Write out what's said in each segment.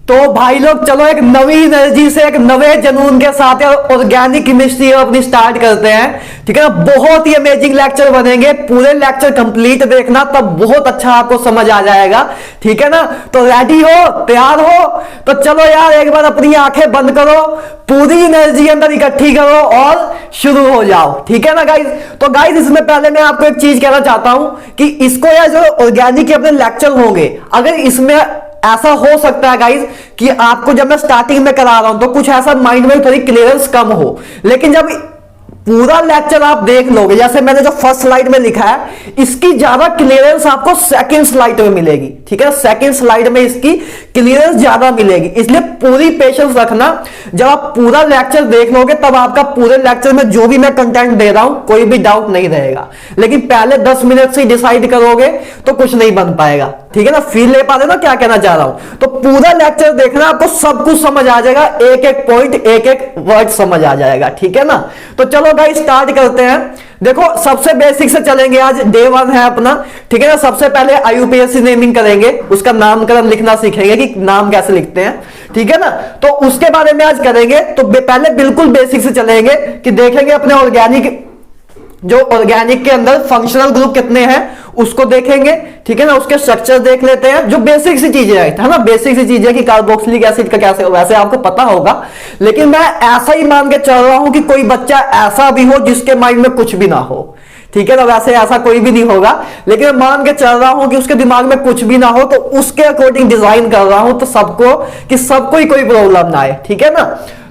तो भाई लोग चलो एक नवी एनर्जी से एक नवे जुनून के साथ ऑर्गेनिक केमिस्ट्री अपनी स्टार्ट करते हैं। ठीक है ना, बहुत ही अमेजिंग लेक्चर बनेंगे, पूरे लेक्चर कंप्लीट देखना, तब बहुत अच्छा आपको समझ आ जाएगा। ठीक है ना, तो रेडी हो, तैयार हो? तो चलो यार एक बार अपनी आंखें बंद करो, पूरी एनर्जी अंदर इकट्ठी करो और शुरू हो जाओ। ठीक है ना गाइज? तो गाइज इसमें पहले मैं आपको एक चीज कहना चाहता हूं कि इसको यार जो ऑर्गेनिक के अपने लेक्चर होंगे, अगर इसमें ऐसा हो सकता है गाइज कि आपको जब मैं स्टार्टिंग में करा रहा हूं तो कुछ ऐसा माइंड में थोड़ी क्लियरेंस कम हो, लेकिन जब पूरा लेक्चर आप देख लोगे, जैसे मैंने जो फर्स्ट स्लाइड में लिखा है, इसकी ज्यादा क्लियरेंस आपको सेकंड स्लाइड में मिलेगी। ठीक है, सेकंड स्लाइड में इसकी क्लियरेंस ज्यादा मिलेगी, इसलिए पूरी पेशेंस रखना। जब आप पूरा लेक्चर देख लोगे तब आपका पूरे लेक्चर में जो भी मैं कंटेंट दे रहा हूं कोई भी डाउट नहीं रहेगा, लेकिन पहले 10 मिनट से डिसाइड करोगे तो कुछ नहीं बन पाएगा। ठीक है ना, फील ले पाते ना क्या कहना चाह रहा हूं? तो पूरा लेक्चर देखना, आपको सब कुछ समझ आ जाएगा, एक एक पॉइंट एक एक वर्ड समझ आ जाएगा। ठीक है ना, तो चलो गाइस स्टार्ट करते हैं। देखो सबसे बेसिक से चलेंगे, आज डे 1 है अपना। ठीक है ना, सबसे पहले आईयूपीएससी नेमिंग करेंगे, उसका नामकरण लिखना सीखेंगे कि नाम कैसे लिखते हैं। ठीक है ना, तो उसके बारे में आज करेंगे। तो पहले बिल्कुल बेसिक से चलेंगे कि देखेंगे अपने ऑर्गेनिक, जो ऑर्गेनिक के अंदर फंक्शनल ग्रुप कितने हैं उसको देखेंगे। ठीक है ना, उसके स्ट्रक्चर देख लेते हैं, जो बेसिक सी चीजें है ना, बेसिक सी चीजें कि कार्बोक्सिलिक एसिड का कैसे, वैसे आपको पता होगा, लेकिन मैं ऐसा ही मान के चल रहा हूं कि कोई बच्चा ऐसा भी हो जिसके माइंड में कुछ भी ना हो। ठीक है ना, वैसे ऐसा कोई भी नहीं होगा, लेकिन मैं मान के चल रहा हूं कि उसके दिमाग में कुछ भी ना हो, तो उसके अकॉर्डिंग डिजाइन कर रहा हूं तो सबको कि सबको ही कोई प्रॉब्लम ना आए। ठीक है ना,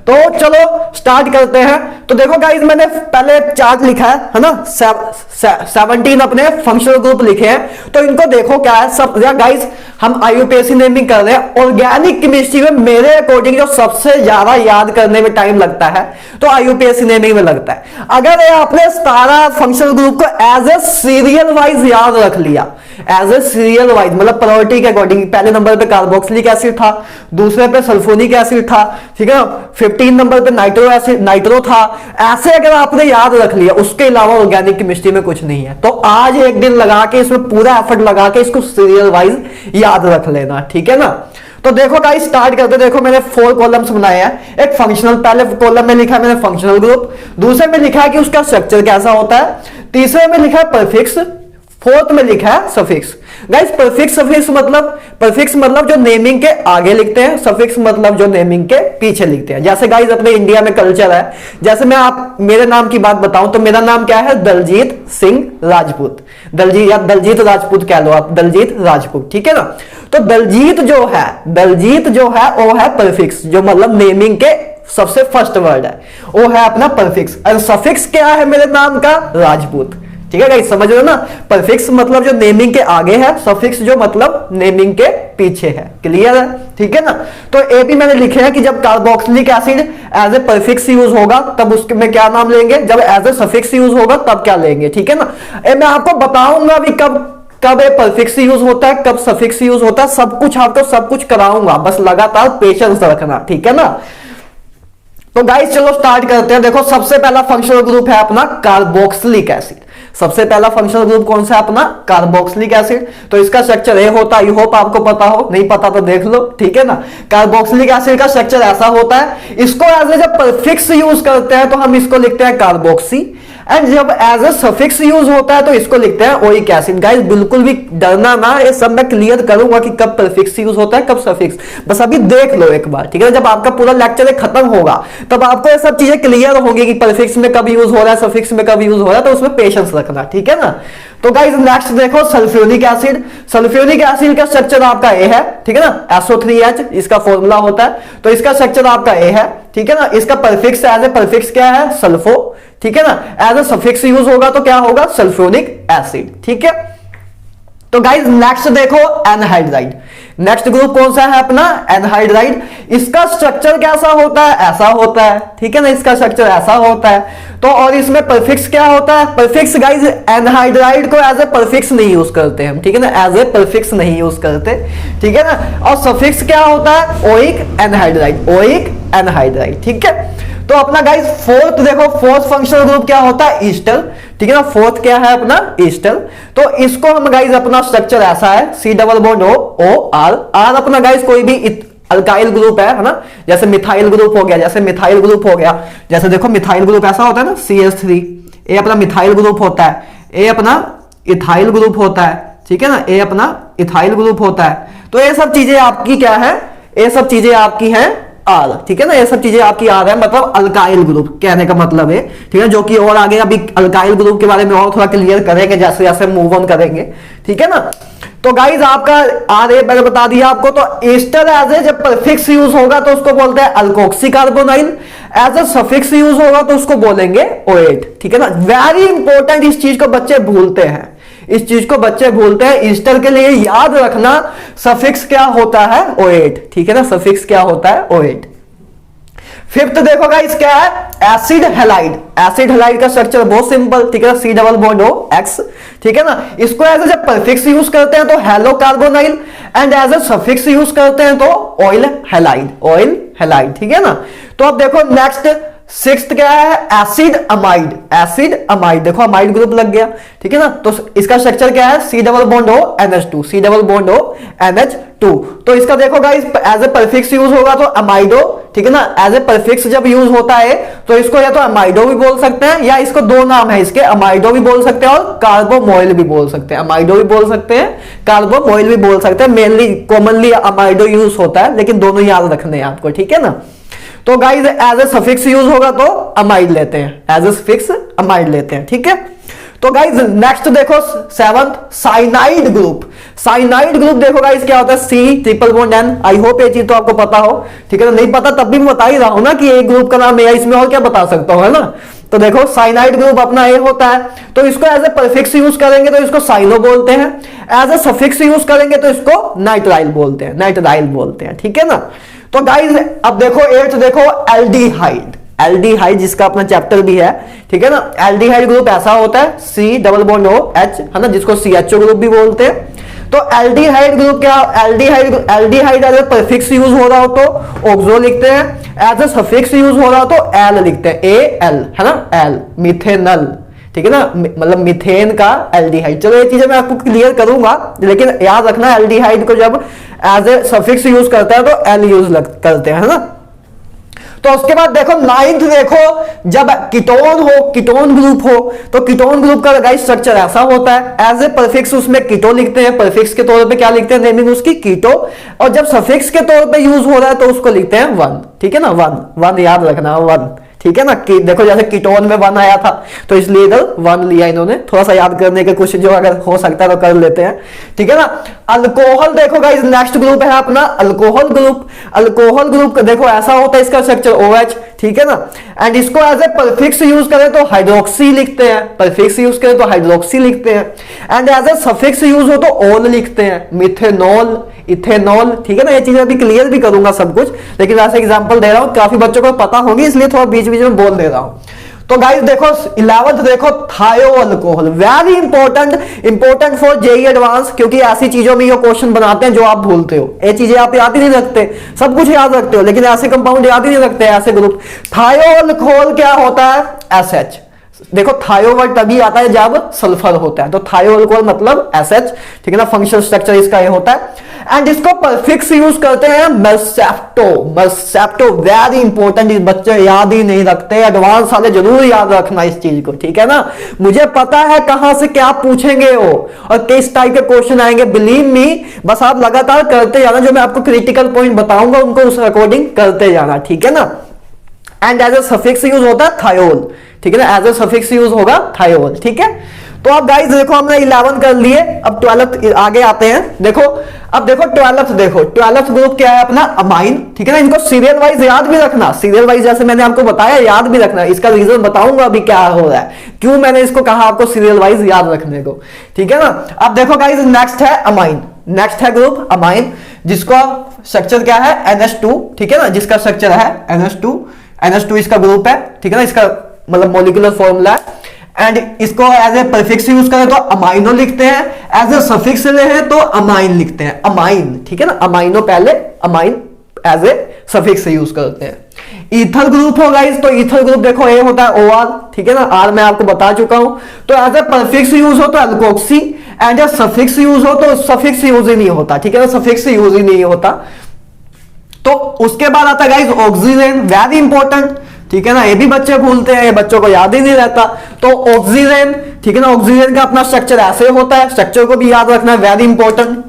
तो चलो स्टार्ट करते हैं। तो देखो गाइस मैंने पहले चार्ट लिखा है ना, 17 अपने फंक्शनल ग्रुप लिखे हैं। तो इनको देखो क्या है सब गाइस, हम आईयूपीएससी नेमिंग कर रहे हैं। ऑर्गेनिक केमिस्ट्री में मेरे अकॉर्डिंग जो सबसे ज्यादा याद करने में टाइम लगता है तो आईयूपीएससी नेमिंग में लगता है। अगर आपने सारा फंक्शनल ग्रुप को एज ए सीरियल वाइज याद रख लिया, एज ए सीरियल वाइज मतलब प्रायोरिटी के अकॉर्डिंग, पहले नंबर पे कार्बोक्सिलिक एसिड था, दूसरे पे सल्फोनिक एसिड था, ठीक है ना, 15 नंबर पे नाइट्रो था, ऐसे अगर आपने याद रख लिया, उसके अलावा ऑर्गेनिक केमिस्ट्री में कुछ नहीं है, तो आज एक दिन लगा के इसमें पूरा एफर्ट लगा के इसको सीरियल वाइज याद रख लेना। ठीक है ना, तो देखो गाइस स्टार्ट करते। देखो मैंने 4 कॉलम्स बनाए हैं। एक फंक्शनल, पहले कॉलम में लिखा है मैंने फंक्शनल ग्रुप, दूसरे में लिखा है कि उसका स्ट्रक्चर कैसा होता है, तीसरे में लिखा है परफिक्स, फोर्थ में लिखा है सफिक्स। गाइस परफिक्स सफिक्स मतलब, परफिक्स मतलब जो नेमिंग के आगे लिखते हैं, सफिक्स मतलब जो नेमिंग के पीछे लिखते हैं। जैसे गाइस अपने इंडिया में कल्चर है, जैसे मैं आप मेरे नाम की बात बताऊं तो मेरा नाम क्या है, दलजीत सिंह राजपूत, दलजीत या दलजीत राजपूत कह लो आप, दलजीत राजपूत। ठीक है ना, तो दलजीत जो है वो है परफिक्स, जो मतलब नेमिंग के सबसे फर्स्ट वर्ड है, वो है अपना परफिक्स। और सफिक्स क्या है मेरे नाम का, राजपूत। ठीक है गाइस, समझ रहे हो ना, परफिक्स मतलब जो नेमिंग के आगे है, सफिक्स जो मतलब नेमिंग के पीछे है। क्लियर है? ठीक है ना, तो ए भी मैंने लिखे हैं कि जब carboxylic acid as a prefix use होगा तब उसके में क्या नाम लेंगे, जब एज ए सफिक्स यूज होगा तब क्या लेंगे। ठीक है ना, मैं आपको बताऊंगा भी कब परफिक्स यूज होता है, कब सफिक्स यूज होता है, सब कुछ आपको सब कुछ कराऊंगा, बस लगातार पेशेंस रखना। ठीक है ना, तो गाइस चलो स्टार्ट करते हैं। देखो सबसे पहला फंक्शनल ग्रुप है अपना कार्बोक्सिलिक एसिड। सबसे पहला फंक्शनल ग्रुप कौन सा है अपना, कार्बोक्सिलिक एसिड। तो इसका स्ट्रक्चर ए होता है, आई होप आपको पता हो, नहीं पता तो देख लो। ठीक है ना, कार्बोक्सिलिक एसिड का स्ट्रक्चर ऐसा होता है। इसको एज ए जब परफिक्स यूज करते हैं तो हम इसको लिखते हैं कार्बोक्सी, एंड जब एज ए सफिक्स यूज होता है तो इसको लिखते हैं ओइक एसिड। गाइस बिल्कुल भी डरना ना, ये सब मैं क्लियर करूंगा कि कब परफिक्स यूज होता है कब सफिक्स, बस अभी देख लो एक बार। ठीक है, जब आपका पूरा लेक्चर खत्म होगा तब आपको ये सब चीजें क्लियर होंगी कि परफिक्स में कब यूज हो रहा है, सफिक्स में कब यूज हो रहा है, तो उसमें पेशेंस रखना। ठीक है ना, तो गाइस नेक्स्ट देखो सल्फ्यूरिक एसिड। सल्फ्यूरिक एसिड का स्ट्रक्चर आपका ए है। ठीक है ना, SO3H इसका फॉर्मूला होता है, तो इसका स्ट्रक्चर आपका ए है। ठीक है ना, इसका परफिक्स एज ए परफिक्स क्या है, सल्फो। ठीक है ना, एज ए सफिक्स यूज होगा तो क्या होगा, सल्फ्यूरिक एसिड। ठीक है, तो गाइस नेक्स्ट देखो एनहाइड्राइड। नेक्स्ट ग्रुप कौन सा है अपना, एनहाइड्राइड। इसका स्ट्रक्चर कैसा होता है, ऐसा होता है। ठीक है ना, इसका स्ट्रक्चर ऐसा होता है। तो और इसमें परफिक्स क्या होता है, परफिक्स गाइस एनहाइड्राइड को एज ए परफिक्स नहीं यूज करते हम। ठीक है ना, एज ए परफिक्स नहीं यूज करते। ठीक है ना, और सफिक्स क्या होता है, ओइक एनहाइड्राइड, ओइक एनहाइड्राइड। ठीक है, तो अपना गाइस फोर्थ देखो, फोर्थ फंक्शनल ग्रुप क्या होता है, ईस्टर। ठीक है ना, फोर्थ क्या है अपना, ईस्टर। तो इसको हम गाइस अपना स्ट्रक्चर ऐसा है, C double bond O, O R। R अपना गाइस कोई भी अल्काइल ग्रुप है ना, जैसे मिथाइल ग्रुप हो गया, जैसे मिथाइल ग्रुप हो गया, जैसे देखो मिथाइल ग्रुप ऐसा होता है ना CH3, ये अपना मिथाइल ग्रुप होता है, ये अपना इथाइल ग्रुप होता है, ठीक है ना, ये अपना इथाइल ग्रुप होता है। तो ये सब चीजें आपकी क्या है, ये सब चीजें आपकी हैं आर, ठीक है ना, ये सब चीजें आपकी आर है, मतलब अल्काइल ग्रुप कहने का मतलब है, ठीक है, जो कि और आगे अभी अल्काइल ग्रुप के बारे में और थोड़ा क्लियर करेंगे जैसे जैसे मूव ऑन करेंगे, ठीक है ना। तो गाइज आपका आर ए मैंने बता दिया आपको। तो एस्टर एज ए जब प्रीफिक्स यूज होगा तो उसको बोलते हैं alkoxy carbonyl, as a suffix use होगा तो उसको बोलेंगे ओएट, ठीक है ना। वेरी इंपॉर्टेंट, इस चीज को बच्चे भूलते हैं, इस चीज को बच्चे भूलते हैं। ईस्टर के लिए याद रखना सफिक्स क्या होता है, ओएट, ठीक है ना, सफिक्स क्या होता है, ओएट। फिफ्थ देखो गाइस क्या है, एसिड हैलाइड। एसिड हैलाइड का स्ट्रक्चर बहुत सिंपल, ठीक है ना, C double bond O X, ठीक है ना। इसको एज ए जब प्रीफिक्स यूज करते हैं तो halo carbonyl, and as a suffix use करते हैं तो ऑयल हैलाइड, ऑयल हैलाइड, ठीक है ना। तो अब देखो नेक्स्ट सिक्स्थ क्या है, एसिड अमाइड। एसिड अमाइड देखो अमाइड ग्रुप लग गया, ठीक है ना। तो इसका स्ट्रक्चर क्या है, C double bond O NH2, C double bond O NH2। तो इसका देखो guys as a prefix use होगा तो अमाइडो, ठीक है ना। एज ए प्रीफिक्स जब यूज होता है तो इसको या तो अमाइडो भी बोल सकते हैं, या इसको दो नाम है इसके, अमाइडो भी बोल सकते हैं और कार्बोमोइल भी बोल सकते हैं। अमाइडो भी बोल सकते हैं, कार्बोमोइल भी बोल सकते हैं। मेनली कॉमनली अमाइडो यूज होता है, लेकिन दोनों याद रखने हैं आपको, ठीक है ना। तो guys as a suffix use होगा तो अमाइड लेते हैं, एज ए सफिक्स अमाइड लेते हैं, ठीक है। तो गाइस नेक्स्ट देखो seventh, cyanide group. Cyanide group देखो गाइस क्या होता है, C triple bond N। I hope ये चीज तो आपको पता हो, ठीक है ना। नहीं पता तब भी मैं बता ही रहा हूं ना कि एक ग्रुप का नाम है, इसमें और क्या बता सकता हूं, है ना। तो देखो साइनाइड ग्रुप अपना ए होता है, तो इसको एज ए प्रीफिक्स यूज करेंगे तो इसको साइनो बोलते हैं, एज ए सफिक्स यूज करेंगे तो इसको नाइट्राइल बोलते हैं, नाइट्राइल बोलते हैं, ठीक है ना। तो गाइस अब देखो एट्थ देखो एल्डिहाइड। एल्डिहाइड जिसका अपना चैप्टर भी है, ठीक है ना। एल्डिहाइड ग्रुप ऐसा होता है C double bond O H, है ना, जिसको CHO ग्रुप भी बोलते हैं। तो एल्डिहाइड ग्रुप क्या, aldehyde as a prefix use हो रहा हो तो ऑक्सो लिखते हैं, एज ए सफिक्स यूज हो रहा हो तो एल लिखते हैं, AL, है ना, एल, मिथेनल, ठीक है ना, मतलब मीथेन का एल्डिहाइड। चलो ये चीजें मैं आपको क्लियर करूंगा, लेकिन याद रखना एल्डिहाइड को जब एज ए सफिक्स यूज करता है तो एल यूज करते हैं, है ना। तो उसके बाद देखो नाइन्थ देखो, जब कीटोन हो, कीटोन ग्रुप हो, तो कीटोन ग्रुप का गाइस स्ट्रक्चर ऐसा होता है, एज ए प्रीफिक्स उसमें कीटो लिखते हैं, प्रीफिक्स के तौर पे क्या लिखते हैं, नेमिंग उसकी कीटो, और जब सफिक्स के तौर पे यूज हो रहा है तो उसको लिखते हैं वन, ठीक है ना, वन, वन याद रखना, वन, ठीक है ना। कि देखो जैसे कीटोन में वन आया था तो इसलिए इधर वन लिया इन्होंने, थोड़ा सा याद करने की कोशिश जो अगर हो सकता है तो कर लेते हैं, ठीक है ना। अल्कोहल देखो गाइस नेक्स्ट ग्रुप है अपना अल्कोहल ग्रुप। अल्कोहल ग्रुप देखो ऐसा होता है, इसका स्ट्रक्चर OH, ठीक है ना। एंड इसको एज ए प्रीफिक्स यूज करें तो हाइड्रोक्सी लिखते हैं, प्रीफिक्स यूज करें तो हाइड्रोक्सी लिखते हैं, and as a suffix use हो तो ओल लिखते हैं, मिथेनॉल, इथेनॉल, ठीक है ना। ये चीजें अभी क्लियर भी करूंगा सब कुछ, लेकिन ऐसे एग्जांपल दे रहा हूं, काफी बच्चों को पता होगी इसलिए थोड़ा बीच बीच में बोल दे रहा हूं। तो गाइस देखो 11th देखो thio alcohol, very important for JEE advance, क्योंकि ऐसी चीजों में ये क्वेश्चन बनाते हैं जो आप भूलते हो। ये चीजें आप याद ही नहीं रखते, सब कुछ याद रखते हो लेकिन ऐसे कंपाउंड याद ही नहीं रखते, ऐसे ग्रुप। थायो अल्कोहल क्या होता है, SH। देखो थायो वर्ड तभी आता है जब सल्फर होता है, तो थायो अल्कोहल मतलब SH, ठीक है ना। फंक्शनल स्ट्रक्चर इसका ये होता है, एंड इसको प्रीफिक्स यूज करते हैं मेर्सेप्टो। मेर्सेप्टो वेरी इंपॉर्टेंट, बच्चे याद ही नहीं रखते, एडवांस वाले जरूर याद रखना इस चीज को, ठीक है ना। मुझे पता है कहां से क्या पूछेंगे वो और किस टाइप के क्वेश्चन आएंगे, बिलीव मी, बस आप लगातार करते जाना, जो मैं आपको क्रिटिकल पॉइंट बताऊंगा उनको उस अकॉर्डिंग करते जाना, ठीक है ना। And as a suffix use होता है थायोल, ठीक है ना, एज ए सफिक्स यूज होगा थायोल, ठीक है। तो अब गाइस देखो हमने 11 कर लिए, अब 12th आगे आते हैं। देखो अब देखो 12th देखो, 12th ग्रुप क्या है अपना अमाइन, ठीक है ना। इनको सीरियल वाइज याद भी रखना, सीरियल वाइज जैसे मैंने आपको बताया याद भी रखना, इसका रीजन बताऊंगा अभी क्या हो रहा है, क्यों मैंने इसको कहा आपको सीरियल वाइज याद रखने को, ठीक है ना। अब देखो गाइस नेक्स्ट है अमाइन, नेक्स्ट है ग्रुप अमाइन, जिसका स्ट्रक्चर क्या है NH2, ठीक है ना, जिसका स्ट्रक्चर है NH2 इसका ग्रुप है, ठीक है ना, इसका मतलब मॉलिक्यूलर फॉर्मूला है। एंड इसको एज ए प्रीफिक्स यूज करें तो अमाइनो लिखते हैं, एज ए सफिक्स ले हैं तो अमाइन लिखते हैं, अमाइन, ठीक है ना। अमाइनो पहले, amine as a suffix use करते हैं। ईथर ग्रुप हो गाइस, तो ईथर ग्रुप देखो ए होता है OR, ठीक है ना, R मैं आपको बता चुका हूं। तो एज ए प्रीफिक्स यूज हो तो alkoxy, and A suffix use हो तो सफिक्स यूज ही नहीं होता, ठीक है ना, सफिक्स यूज ही नहीं होता। तो उसके बाद आता है गाइस ऑक्सीजन, वेरी इंपॉर्टेंट, ठीक है ना, ये भी बच्चे भूलते हैं, ये बच्चों को याद ही नहीं रहता। तो ऑक्सीजन, ठीक है ना, ऑक्सीजन का अपना स्ट्रक्चर ऐसे होता है, स्ट्रक्चर को भी याद रखना है, वेरी इंपॉर्टेंट,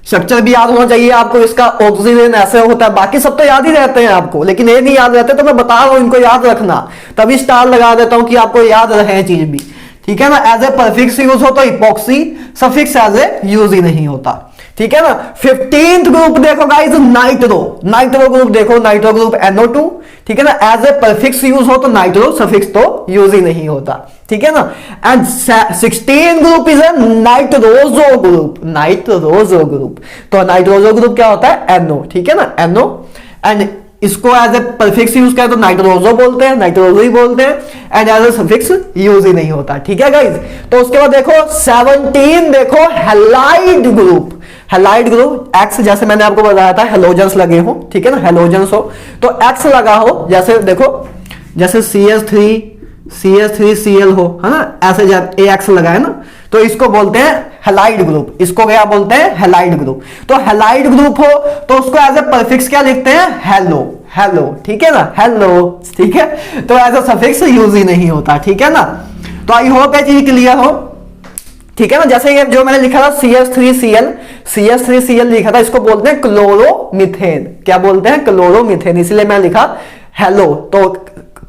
स्ट्रक्चर भी याद होना चाहिए आपको इसका। ऑक्सीजन ऐसे होता है, बाकी सब तो याद ही रहते हैं आपको, लेकिन ये नहीं याद रहते, तो मैं बता रहा हूं इनको याद रखना, तभी स्टार लगा देता हूं कि आपको याद रहे चीज भी, ठीक है ना। एज ए परफिक्स यूज हो तो epoxy, suffix as a use ही नहीं होता, ठीक है ना। 15th ग्रुप देखो गाइस, नाइट्रो, नाइट्रो ग्रुप देखो, नाइट्रो ग्रुप NO2, ठीक है ना। एज ए परफिक्स यूज हो तो नाइट्रो, सफिक्स तो यूज ही नहीं होता, ठीक है ना। And 16 group is a nitroso group, nitroso group, तो नाइट्रोजो ग्रुप क्या होता है, NO, ठीक है ना, NO। एंड इसको एज ए परफिक्स यूज करें तो नाइट्रोजो बोलते हैं, नाइट्रोजो ही बोलते हैं, and as a suffix use ही नहीं होता, ठीक है गाइस। तो उसके बाद देखो 17 देखो halide group, halide group x, जैसे मैंने आपको बताया था हेलोजेंस लगे हो, ठीक है ना, हेलोजेंस हो तो एक्स लगा हो, जैसे देखो जैसे CH3Cl हो, है ना, ऐसे जब AX लगा है ना, तो इसको बोलते हैं हैलाइड ग्रुप, इसको क्या बोलते हैं, हैलाइड ग्रुप। तो हैलाइड ग्रुप हो तो उसको एज ए परफिक्स क्या लिखते हैं, हेलो, हेलो, ठीक है ना, हेलो, ठीक है। तो एज ए सफिक्स यूज ही नहीं होता, ठीक है ना। तो आई होप ये चीज क्लियर हो, ठीक है ना। जैसे ये जो मैंने लिखा था CH3Cl लिखा था, इसको बोलते हैं क्लोरोमीथेन, क्या बोलते हैं, क्लोरोमीथेन, इसलिए मैं लिखा हेलो। तो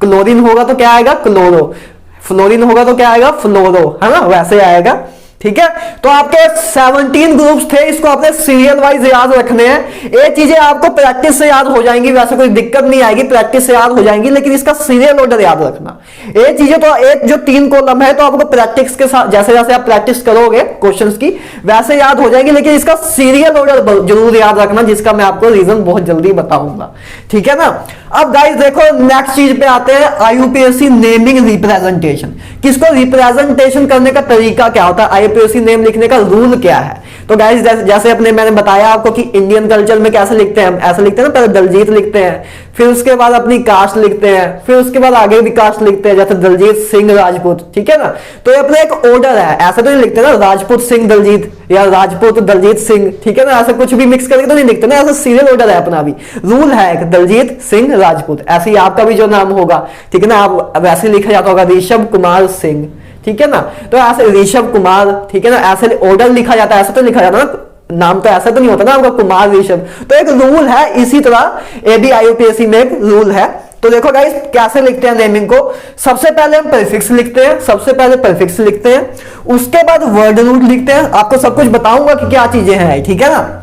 क्लोरीन होगा तो क्या आएगा, क्लोरो, फ्लोरीन होगा तो क्या आएगा, फ्लोरो, है ना, वैसे आएगा, ठीक है। तो आपके 17 ग्रुप्स थे, इसको आपने सीरियल वाइज याद रखने हैं। ये चीजें आपको प्रैक्टिस से याद हो जाएंगी, वैसे कोई दिक्कत नहीं आएगी, प्रैक्टिस से याद हो जाएंगी, लेकिन इसका सीरियल ऑर्डर याद रखना। ये चीजें तो एक जो 3 कॉलम है तो आपको प्रैक्टिस के साथ, जैसे जैसे आप प्रैक्टिस करोगे क्वेश्चंस की वैसे याद हो जाएगी, लेकिन इसका सीरियल ऑर्डर जरूर याद रखना, जिसका मैं आपको रीजन बहुत जल्दी बताऊंगा, ठीक है ना। अब गाइस देखो नेक्स्ट चीज पे आते हैं, IUPAC नेमिंग रिप्रेजेंटेशन, किसको रिप्रेजेंटेशन करने का तरीका क्या होता है, IUPAC नेम लिखने का रूल क्या है। तो गाइस जैसे अपने मैंने बताया आपको कि इंडियन कल्चर में कैसे लिखते हैं हम, ऐसे लिखते हैं ना, पहले दलजीत लिखते हैं, फिर उसके बाद अपनी कास्ट लिखते हैं, फिर उसके बाद आगे भी कास्ट लिखते हैं, जैसे दलजीत सिंह राजपूत, ठीक है ना। तो ये अपना एक ऑर्डर है, ऐसे तो नहीं लिखते ना राजपूत सिंह दलजीत या राजपूत दलजीत सिंह, ठीक है ना, ऐसे कुछ भी मिक्स करके तो नहीं लिखते ना, ऐसा सीरियल ऑर्डर है अपना भी, रूल है एक, दलजीत सिंह राजपूत, ऐसे ही आपका भी जो नाम होगा, ठीक है ना, आप वैसे लिखा जाता होगा ऋषभ कुमार सिंह, ठीक है ना। तो ऐसे ऋषभ कुमार, ठीक है ना, ऐसे ऑर्डर लिखा जाता है, ऐसे तो लिखा जाता है ना, नाम तो ऐसा तो नहीं होता ना आपका कुमार ऋषभ, तो एक रूल है, इसी तरह ABIUPAC में एक रूल है। तो देखो गाइस कैसे लिखते हैं नेमिंग को, सबसे पहले हम प्रीफिक्स लिखते हैं, सबसे पहले प्रीफिक्स लिखते हैं, उसके बाद वर्ड रूट लिखते हैं, आपको सब कुछ बताऊंगा कि क्या चीजें हैं, ठीक है ना।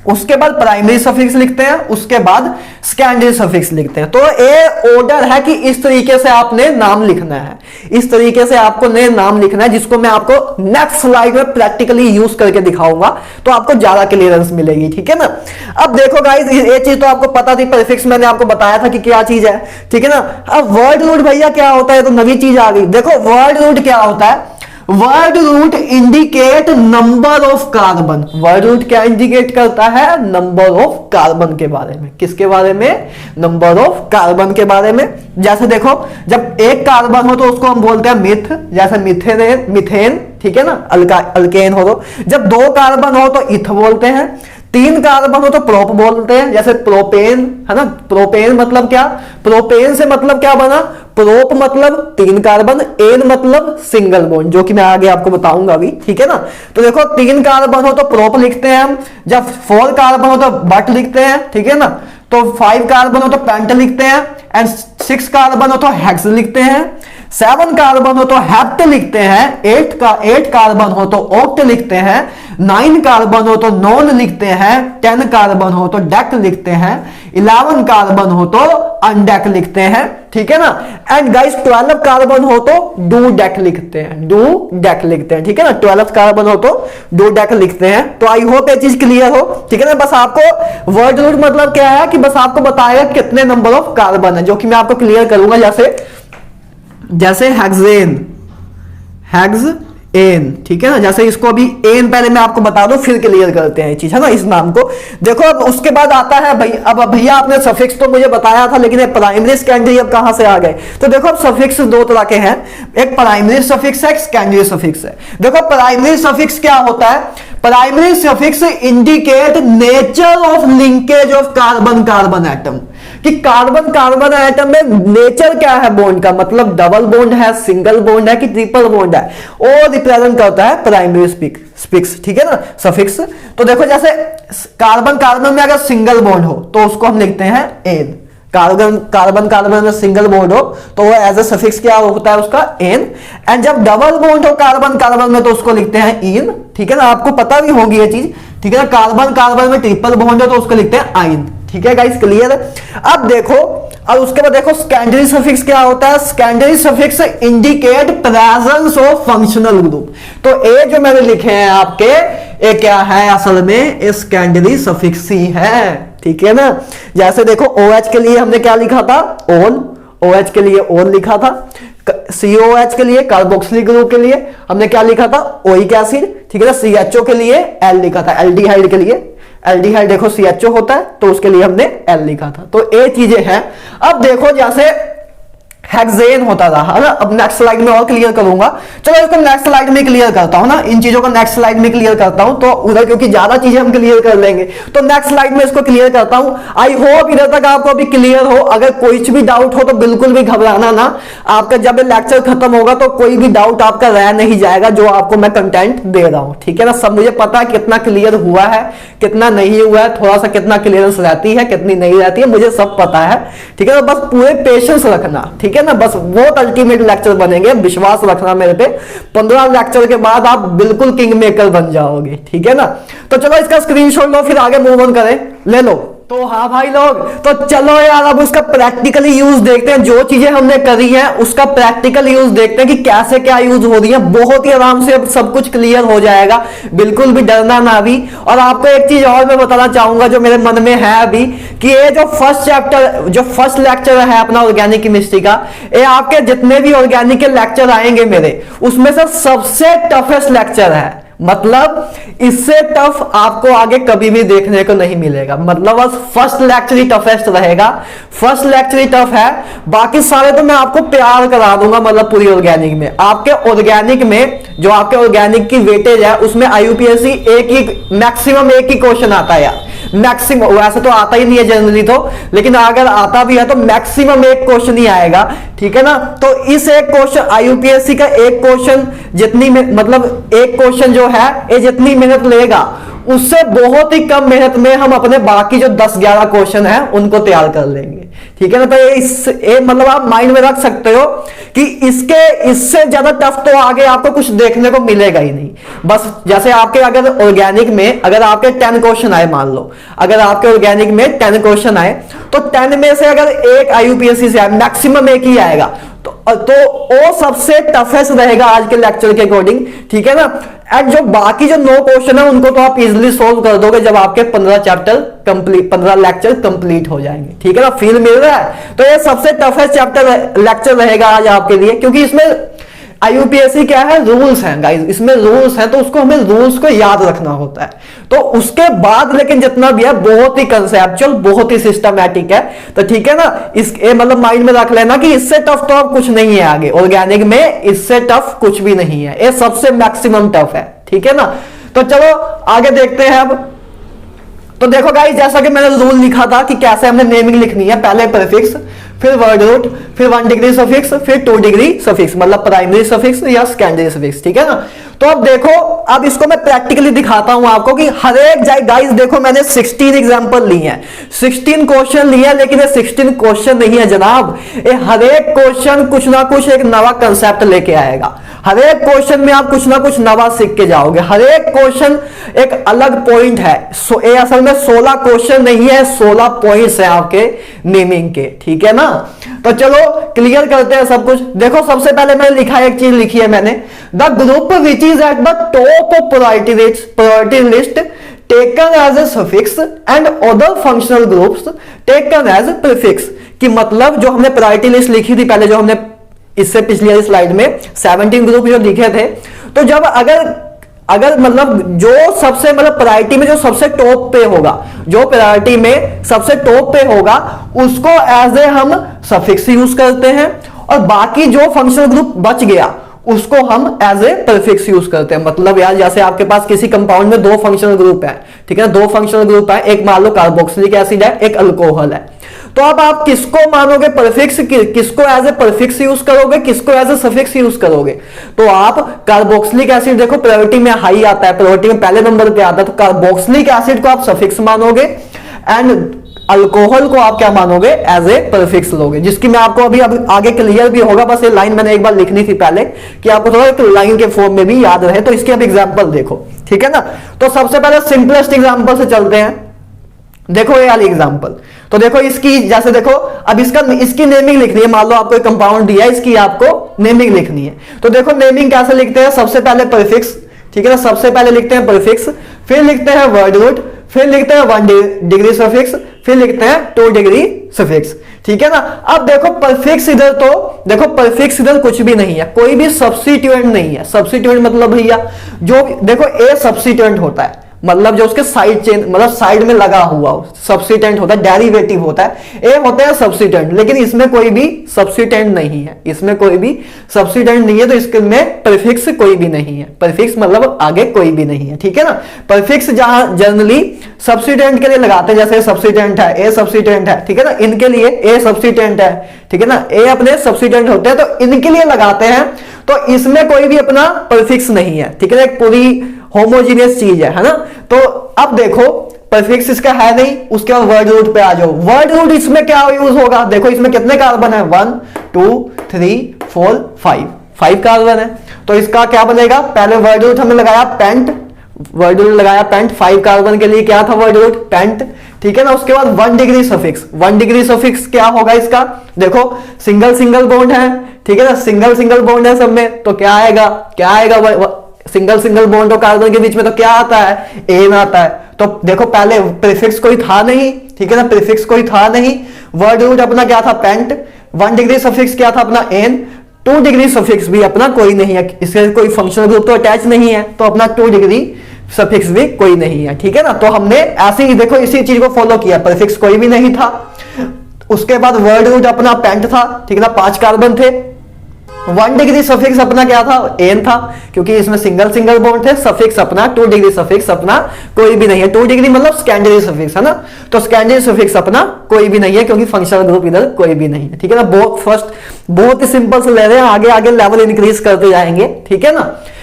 उसके बाद प्राइमरी सफिक्स लिखते हैं, उसके बाद सेकेंडरी सफिक्स लिखते हैं। तो ये ऑर्डर है कि इस तरीके से आपने नाम लिखना है, इस तरीके से आपको ने नाम लिखना है, जिसको मैं आपको नेक्स्ट स्लाइड में प्रैक्टिकली यूज करके दिखाऊंगा, तो आपको ज्यादा क्लियरेंस मिलेगी, ठीक है ना। अब देखो गाइस ये चीज तो आपको पता थी, प्रीफिक्स मैंने आपको बताया था कि क्या चीज है, ठीक है ना। अब वर्ड रूट भैया क्या होता है, तो नई चीज आ गई। देखो वर्ड रूट क्या होता है, word root indicate number of carbon, word root क्या इंडिकेट करता है, नंबर ऑफ कार्बन के बारे में, किसके बारे में, नंबर ऑफ कार्बन के बारे में। जैसे देखो जब एक कार्बन हो तो उसको हम बोलते हैं मिथ, जैसे मिथेन, ठीक है ना, अल्केन हो तो, जब 2 कार्बन हो तो इथ बोलते हैं, 3 कार्बन हो तो प्रोप बोलते हैं, जैसे प्रोपेन, है ना, प्रोपेन मतलब क्या, प्रोपेन से मतलब क्या बना, प्रोप मतलब 3 कार्बन, एन मतलब सिंगल बॉन्ड, जो कि मैं आगे आपको बताऊंगा अभी, ठीक है ना। तो देखो 3 कार्बन हो तो प्रोप लिखते हैं हम, जब 4 कार्बन हो तो बट लिखते हैं, ठीक है ना। तो 5 कार्बन हो तो पेंट लिखते हैं, एंड 6 कार्बन हो तो हेक्स लिखते हैं, 7 कार्बन हो तो हेप्ट लिखते हैं, 8 कार्बन हो तो ऑक्ट लिखते हैं, 9 कार्बन हो तो नॉन लिखते हैं, 10 कार्बन हो तो डेक लिखते हैं, 11 कार्बन हो तो अनडेक लिखते हैं, ठीक है ना। एंड गाइस 12 कार्बन हो तो डू डेक लिखते हैं, डू डेक लिखते हैं, ठीक है ना, 12 कार्बन हो तो डू डेक लिखते हैं। तो आई होप ये चीज क्लियर हो, ठीक है ना। बस आपको वर्ड रूट मतलब क्या है कि बस आपको बताएगा कितने नंबर ऑफ कार्बन है, जो कि मैं आपको क्लियर करूंगा, जैसे हेक्सेन, हेक्सेन, ठीक है ना, जैसे इसको अभी एन पहले मैं आपको बता दूं, फिर क्लियर करते हैं चीज, है ना, इस नाम को। देखो अब उसके बाद आता है भैया आपने सफिक्स तो मुझे बताया था, लेकिन प्राइमरी सेकेंडरी अब कहां से आ गए। तो देखो अब सफिक्स 2 तरह के हैं, एक प्राइमरी सफिक्स है, एक सेकेंडरी सफिक्स है। देखो प्राइमरी सफिक्स क्या होता है, primary suffix indicate nature of linkage of carbon carbon atom, कि कार्बन कार्बन एटम में नेचर क्या है बॉन्ड का, मतलब डबल बॉन्ड है, सिंगल बॉन्ड है कि ट्रिपल बॉन्ड है, वो रिप्रेजेंट करता है प्राइमरी स्पिक्स, ठीक है ना, सफिक्स। तो देखो जैसे कार्बन कार्बन में अगर सिंगल बॉन्ड हो तो उसको हम लिखते हैं एन, कार्बन कार्बन कार्बन में सिंगल बॉन्ड हो तो वो एज ए सफिक्स क्या होता है उसका एन, एंड जब डबल बॉन्ड हो कार्बन कार्बन में तो उसको लिखते हैं इन, ठीक है ना, आपको पता भी होगी ये चीज, ठीक है ना। कार्बन कार्बन में ट्रिपल बॉन्ड हो तो उसको लिखते हैं आइन, ठीक है गाइस, क्लियर। अब देखो, और उसके बाद देखो सेकेंडरी सफिक्स क्या होता है, secondary suffix indicate presence of functional group. तो ए जो मैंने लिखे हैं आपके, ये क्या है असल में सेकेंडरी सफिक्स ही है, ठीक है ना। जैसे देखो OH के लिए हमने क्या लिखा था, ओन, OH के लिए ओन लिखा था, COH के लिए कार्बोक्सिलिक ग्रुप के लिए हमने क्या लिखा था, ओइक एसिड, ठीक है ना। CHO के लिए एल लिखा था, एल्डिहाइड के लिए, एल्डिहाइड देखो CHO होता है तो उसके लिए हमने एल लिखा था। तो ये चीजें हैं। अब देखो जैसे हेक्सेन होता रहा ना, अब नेक्स्ट स्लाइड में और क्लियर करूंगा, चलो इसको नेक्स्ट स्लाइड में क्लियर करता हूं ना, इन चीजों को नेक्स्ट स्लाइड में क्लियर करता हूं, तो उधर क्योंकि ज्यादा चीजें हम क्लियर कर लेंगे तो नेक्स्ट स्लाइड में इसको क्लियर करता हूं। आई होप इधर तक आपको अभी क्लियर हो। अगर कुछ भी डाउट हो तो बिल्कुल भी घबराना ना, आपका जब ये लेक्चर खत्म होगा तो कोई भी डाउट आपका रह नहीं जाएगा जो आपको मैं कंटेंट दे रहा हूं, ठीक है ना। सब मुझे पता है कितना क्लियर हुआ है, कितना नहीं हुआ है, थोड़ा सा कितना क्लियरेंस रहती है, कितनी नहीं रहती है, मुझे सब पता है, ठीक है ना। बस पूरे पेशेंस रखना, ठीक है ना, बस बहुत अल्टीमेट लेक्चर बनेंगे, विश्वास रखना मेरे पे। 15 लेक्चर के बाद आप बिल्कुल किंग मेकर बन जाओगे, ठीक है ना। तो चलो इसका स्क्रीनशॉट लो, फिर आगे मूव ऑन करें, ले लो। तो हाँ भाई लोग, तो चलो यार अब उसका प्रैक्टिकली यूज देखते हैं, जो चीजें हमने करी हैं उसका प्रैक्टिकल यूज देखते हैं कि कैसे क्या यूज हो रही है। बहुत ही आराम से अब सब कुछ क्लियर हो जाएगा, बिल्कुल भी डरना ना भी। और आपको एक चीज और मैं बताना चाहूंगा जो मेरे मन में है अभी, कि ये जो फर्स्ट चैप्टर, जो फर्स्ट लेक्चर है अपना ऑर्गेनिक केमिस्ट्री का, ये आपके जितने भी ऑर्गेनिक के लेक्चर आएंगे मेरे, उसमें से सबसे टफेस्ट लेक्चर है। मतलब इससे टफ आपको आगे कभी भी देखने को नहीं मिलेगा, मतलब बस फर्स्ट लेक्चर ही टफेस्ट रहेगा, फर्स्ट लेक्चर ही टफ है, बाकी सारे तो मैं आपको प्यार करा दूंगा। मतलब पूरी ऑर्गेनिक में, आपके ऑर्गेनिक में जो आपके ऑर्गेनिक की वेटेज है उसमें IUPAC एक ही मैक्सिमम एक ही क्वेश्चन आता है यार, मैक्सिमम, वैसे तो आता ही नहीं है जनरली तो, लेकिन अगर आता भी है तो मैक्सिमम एक क्वेश्चन ही आएगा, ठीक है ना। तो इस एक क्वेश्चन IUPAC का एक क्वेश्चन जितनी मतलब एक क्वेश्चन जो है ये जितनी मेहनत लेगा उससे बहुत ही कम मेहनत में हम अपने बाकी जो 10-11 क्वेश्चन है उनको तैयार कर लेंगे, ठीक है ना। तो ये मतलब आप माइंड में रख सकते हो कि इससे ज्यादा टफ तो आगे आपको कुछ देखने को मिलेगा ही नहीं। बस जैसे आपके अगर ऑर्गेनिक में अगर आपके 10 क्वेश्चन आए, मान लो अगर आपके ऑर्गेनिक में 10 क्वेश्चन आए तो 10 में से अगर एक IUPAC से आए, मैक्सिमम एक ही आएगा, तो वो सबसे टफेस्ट रहेगा आज के लेक्चर के अकॉर्डिंग, ठीक है ना। एंड जो बाकी जो 9 क्वेश्चन है उनको तो आप इजीली सोल्व कर दोगे जब आपके 15 चैप्टर कंप्लीट, 15 लेक्चर कंप्लीट हो जाएंगे, ठीक है ना। फील मिल रहा है। तो ये सबसे टफेस्ट चैप्टर लेक्चर रहेगा आज आपके लिए, क्योंकि इसमें IUPAC क्या है, रूल्स हैं गाइस, इसमें रूल्स हैं, तो उसको हमें रूल्स को याद रखना होता है। तो उसके बाद लेकिन जितना भी है बहुत ही कंसेप्चुअल, बहुत ही सिस्टमैटिक है, तो ठीक है ना। इस मतलब माइंड में रख लेना कि इससे टफ तो अब कुछ नहीं है आगे ऑर्गेनिक में, इससे टफ कुछ भी नहीं है, ये सबसे मैक्सिमम टफ है, ठीक है ना। तो चलो आगे देखते हैं अब। तो देखो गाइस, जैसा कि मैंने रूल लिखा था कि कैसे हमने नेमिंग लिखनी है, पहले प्रीफिक्स, फिर वर्ड रूट, फिर 1 डिग्री सफिक्स, फिर 2 डिग्री सफिक्स, मतलब प्राइमरी सफिक्स या सेकेंडरी सफिक्स, ठीक है ना। तो अब देखो, अब इसको मैं प्रैक्टिकली दिखाता हूं आपको कि हर एक गाइस देखो मैंने 16 एग्जांपल ली हैं, 16 क्वेश्चन लिए हैं, लेकिन ये 16 क्वेश्चन नहीं है जनाब, ये हर एक क्वेश्चन कुछ ना कुछ एक नवा कंसेप्ट लेके आएगा। हर एक क्वेश्चन में आप कुछ ना कुछ नवा सीख के जाओगे, हर एक क्वेश्चन एक अलग पॉइंट है। ये असल में 16 क्वेश्चन नहीं है, 16 पॉइंट्स है आपके नेमिंग के, ठीक है ना। तो चलो क्लियर करते हैं सब कुछ। देखो सबसे पहले मैंने लिखा है, एक चीज लिखी है मैंने, the group which is at the top of priority list taken as a suffix and other functional groups taken as prefix. कि मतलब जो हमने प्रायोरिटी लिस्ट लिखी थी पहले, जो हमने इससे पिछली स्लाइड में 17 ग्रुप जो लिखे थे, तो जब अगर मतलब जो सबसे मतलब प्रायोरिटी में जो सबसे टॉप पे होगा, जो प्रायोरिटी में सबसे टॉप पे होगा उसको एज ए हम सफिक्स यूज करते हैं, और बाकी जो फंक्शनल ग्रुप बच गया उसको हम एज ए प्रीफिक्स यूज करते हैं। मतलब यार जैसे आपके पास किसी कंपाउंड में दो फंक्शनल ग्रुप है, ठीक है ना, दो फंक्शनल ग्रुप है, एक मान लो कार्बोक्सिलिक एसिड है, एक अल्कोहल है, तो अब आप किसको मानोगे प्रीफिक्स, किसको एज ए प्रीफिक्स यूज करोगे, किसको एज ए सफिक्स यूज करोगे? तो आप कार्बोक्सिलिक एसिड देखो प्रायोरिटी में हाई आता है, प्रायोरिटी में पहले नंबर पे आता है, तो कार्बोक्सिलिक एसिड को आप सफिक्स मानोगे एंड अल्कोहल को आप क्या मानोगे? एज ए प्रीफिक्स लोगे, जिसकी मैं आपको अभी आगे क्लियर भी होगा, बस ये लाइन मैंने एक बार लिखनी थी पहले कि आपको थोड़ा लाइन के फॉर्म में भी याद रहे। तो इसके अब एग्जांपल देखो, ठीक है ना। तो सबसे पहले सिंपलेस्ट एग्जांपल से चलते हैं। देखो ये वाली एग्जांपल, तो देखो इसकी जैसे देखो अब इसकी नेमिंग लिखनी है। मान लो आपको एक कंपाउंड दिया है, इसकी आपको नेमिंग लिखनी है। तो देखो नेमिंग कैसे लिखते हैं? सबसे पहले प्रीफिक्स, ठीक है ना, सबसे पहले लिखते हैं प्रीफिक्स, फिर लिखते हैं वर्ड रूट, फिर लिखते हैं 1 डिग्री सफिक्स, फिर लिखते हैं 2 डिग्री सफिक्स, ठीक है ना। अब देखो प्रीफिक्स इधर, तो देखो प्रीफिक्स इधर कुछ भी नहीं है, कोई भी सब्स्टिट्यूएंट नहीं है। सब्स्टिट्यूएंट मतलब भैया जो देखो ए सब्स्टिट्यूएंट होता है, मतलब जो उसके साइड चेन मतलब साइड में लगा हुआ सब्स्टिट्यूएंट होता है, डेरिवेटिव होता है, ए होता है सब्स्टिट्यूएंट। लेकिन इसमें कोई भी सब्स्टिट्यूएंट नहीं है, इसमें कोई भी सब्स्टिट्यूएंट नहीं है, तो इसके में प्रीफिक्स कोई भी नहीं है। प्रीफिक्स मतलब आगे कोई भी नहीं है, ठीक है ना। प्रीफिक्स जहां जनरली सब्स्टिट्यूएंट के लिए लगाते हैं, जैसे सब्स्टिट्यूएंट है, ए सब्स्टिट्यूएंट है, ठीक है ना, इनके लिए ए सब्स्टिट्यूएंट है, ठीक है ना, ए अपने सब्स्टिट्यूएंट होते हैं, तो इनके लिए लगाते हैं। तो इसमें कोई भी अपना प्रीफिक्स नहीं है, ठीक है ना, एक पूरी होमोजीनियस चीज है ना। तो अब देखो प्रीफिक्स इसका है नहीं, उसके बाद वर्ड रूट पे आ जाओ। वर्ड रूट इसमें क्या यूज होगा? देखो इसमें कितने कार्बन है? 1 2 3 4 5 कार्बन है, तो इसका क्या बनेगा? पहले वर्ड रूट हमने लगाया पेंट, वर्ड रूट लगाया पेंट, 5 कार्बन के लिए क्या था वर्ड रूट? पेंट, ठीक है ना। उसके बाद 1 डिग्री सफिक्स, 1 डिग्री सफिक्स क्या होगा इसका? देखो सिंगल सिंगल बॉन्ड है, ठीक है ना, सिंगल सिंगल बॉन्ड है सब में, तो क्या आएगा? क्या आएगा? सिंगल सिंगल बॉन्ड और कार्बन के बीच में तो क्या आता है? एन आता है। तो देखो पहले प्रीफिक्स कोई था नहीं, ठीक है ना, प्रीफिक्स कोई था नहीं, वर्ड रूट अपना क्या था? पेंट, 1 डिग्री सफिक्स क्या था अपना? एन, 2 डिग्री सफिक्स भी अपना कोई नहीं है, इसके कोई फंक्शनल ग्रुप तो अटैच नहीं है, तो अपना 2 डिग्री सफिक्स भी कोई नहीं है, ठीक है ना। तो हमने ऐसे ही देखो इसी चीज को फॉलो किया, प्रीफिक्स कोई भी नहीं था, उसके बाद वर्ड रूट अपना पेंट था, ठीक है ना, 5 कार्बन थे, 1 डिग्री सफिक्स अपना क्या था? एन था, क्योंकि इसमें सिंगल सिंगल बॉन्ड थे। सफिक्स अपना 2 डिग्री सफिक्स अपना कोई भी नहीं है, 2 डिग्री मतलब स्कैंडरी सफिक्स है ना, तो स्कैंडरी सफिक्स अपना कोई भी नहीं है, क्योंकि फंक्शनल ग्रुप इधर कोई भी नहीं है, ठीक है ना। बहुत ही सिंपल से ले रहे हैं, आगे आगे लेवल इंक्रीज करते जाएंगे, ठीक है ना।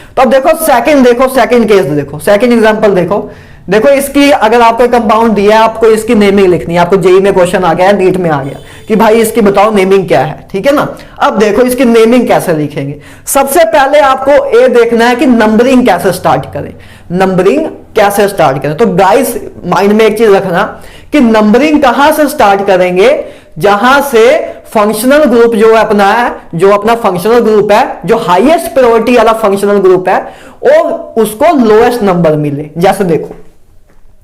तो अब देखो सेकंड केस देखो, सेकंड एग्जांपल देखो इसकी अगर आपको कंपाउंड दिया है, आपको इसकी नेमिंग लिखनी है। आपको जेई में क्वेश्चन आ गया, नीट में आ गया कि भाई इसकी बताओ नेमिंग क्या है, ठीक है ना। अब देखो इसकी नेमिंग कैसे लिखेंगे। सबसे पहले आपको ये देखना है कि नंबरिंग कैसे स्टार्ट करें, नंबरिंग कैसे स्टार्ट करें। तो गाइस माइंड में एक चीज रखना कि नंबरिंग कहां से स्टार्ट करेंगे? जहां से फंक्शनल ग्रुप जो है अपना है, जो अपना फंक्शनल ग्रुप है, जो हाईएस्ट प्रायोरिटी वाला फंक्शनल ग्रुप है, और उसको लोएस्ट नंबर मिले।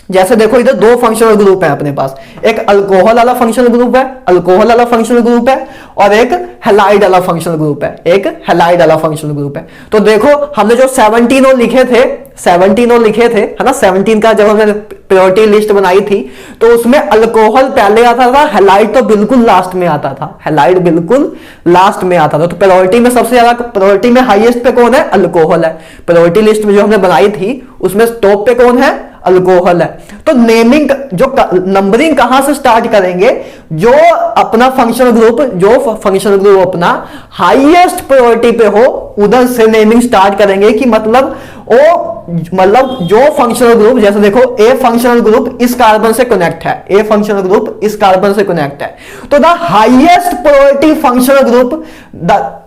जैसे देखो इधर 2 फंक्शनल ग्रुप है अपने पास, एक अल्कोहल वाला फंक्शनल ग्रुप है, अल्कोहल वाला फंक्शनल ग्रुप है, और एक हैलाइड वाला फंक्शनल ग्रुप है, एक हैलाइड वाला फंक्शनल ग्रुप है। तो देखो हमने जो 17 और लिखे थे, 17 और लिखे थे, है ना, 17 का जब हमने प्रायोरिटी लिस्ट बनाई थी, तो उसमें अल्कोहल पहले आता था, हैलाइड तो बिल्कुल लास्ट में आता था, हैलाइड बिल्कुल लास्ट में आता था। तो प्रायोरिटी में सबसे ज्यादा, प्रायोरिटी में हाईएस्ट पे कौन है? अल्कोहल है। प्रायोरिटी लिस्ट में जो हमने बनाई थी उसमें टॉप पे कौन है? अल्कोहल है। तो नेमिंग जो नंबरिंग कहां से स्टार्ट करेंगे? जो अपना फंक्शनल ग्रुप अपना हाईएस्ट प्रायोरिटी पे हो, उधर से नेमिंग स्टार्ट करेंगे कि मतलब जो फंक्शनल ग्रुप, जैसे देखो ए फंक्शनल ग्रुप इस कार्बन से कनेक्ट है, ए फंक्शनल ग्रुप इस कार्बन से कनेक्ट है, तो the highest priority functional group,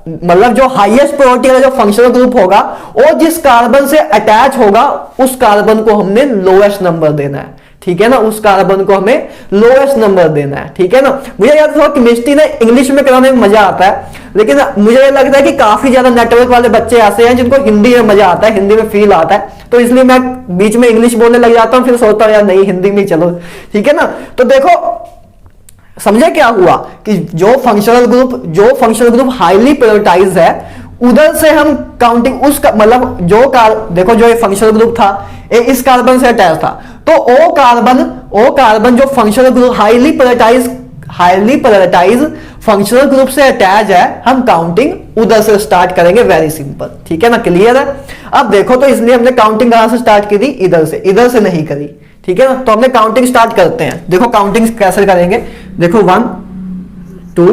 मतलब जो हाईएस्ट प्रायोरिटी वाला जो फंक्शनल ग्रुप होगा, और जिस कार्बन से अटैच होगा, उस कार्बन को हमने लोएस्ट नंबर देना है, ठीक है ना, उस कार्बन को हमें लोएस्ट नंबर देना है, ठीक है ना। मुझे याद थोड़ा केमिस्ट्री ना इंग्लिश में कराने में मजा आता है, लेकिन मुझे ये लगता है कि काफी ज्यादा नेटवर्क वाले बच्चे ऐसे हैं जिनको हिंदी में मजा आता है, हिंदी में फील आता है, तो इसलिए मैं बीच में इंग्लिश बोलने लग जाता हूं, फिर सोचता हूं यार नहीं हिंदी में चलो, ठीक है ना। तो देखो समझे क्या हुआ कि जो फंक्शनल ग्रुप हाईली प्रायोरिटाइज है, उधर से हम काउंटिंग उस मतलब देखो जो ये फंक्शनल ग्रुप था, इस कार्बन से अटैच था, तो ओ कार्बन जो functional group highly prioritize highly prioritize functional group से अटैच है, हम काउंटिंग उधर से स्टार्ट करेंगे। वेरी सिंपल, ठीक है ना, क्लियर है। अब देखो तो इसलिए हमने काउंटिंग कहां से स्टार्ट की थी, इधर से नहीं करी, ठीक है ना। तो हमने काउंटिंग स्टार्ट करते हैं। देखो काउंटिंग कैसे करेंगे, देखो 1 2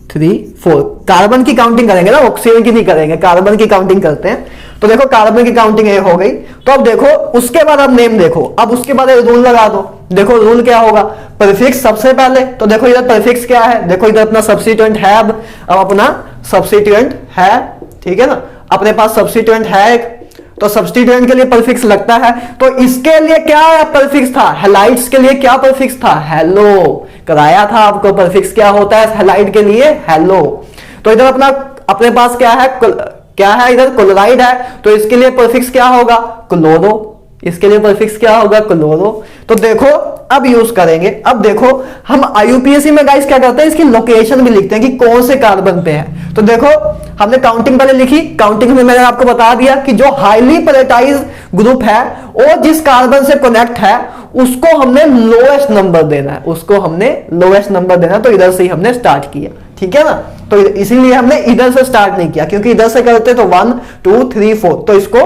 3 4 कार्बन की काउंटिंग करेंगे ना, ऑक्सीजन की नहीं करेंगे, कार्बन की काउंटिंग करते हैं। तो देखो कार्बन की काउंटिंग ये हो गई। तो अब देखो उसके बाद अब नेम देखो, अब उसके बाद रूल लगा दो। देखो रूल क्या होगा, प्रीफिक्स सबसे पहले। तो देखो इधर प्रीफिक्स क्या है, देखो इधर अपना सब्स्टिट्यूएंट है। अब अपना सब्स्टिट्यूएंट है, ठीक है ना, अपने पास सब्स्टिट्यूएंट है एक, तो सब्स्टिट्यूएंट के लिए प्रीफिक्स लगता है। तो इसके लिए क्या प्रीफिक्स था, हैलाइड्स के लिए क्या प्रीफिक्स था, हेलो कराया था आपको। प्रीफिक्स क्या होता है हैलाइड के लिए, हेलो। तो इधर अपने पास क्या है इधर क्लोराइड है, तो इसके लिए प्रीफिक्स क्या होगा, क्लोरो। इसके लिए प्रीफिक्स क्या होगा, क्लोरो। तो देखो अब यूज करेंगे। अब देखो हम आईयूपीएसी में गाइस क्या करते हैं, इसकी लोकेशन भी लिखते हैं कि कौन से कार्बन पे है। तो देखो हमने काउंटिंग पहले लिखी, काउंटिंग में मैंने आपको बता दिया कि जो हाईली प्रायोरिटाइज ग्रुप है और जिस कार्बन से कनेक्ट है उसको हमने लोएस्ट नंबर देना है, उसको हमने लोएस्ट नंबर देना है। तो इधर से ही हमने स्टार्ट किया, ठीक है ना। तो इसीलिए हमने इधर से स्टार्ट नहीं किया, क्योंकि इधर से करते तो 1 2 3 4 तो इसको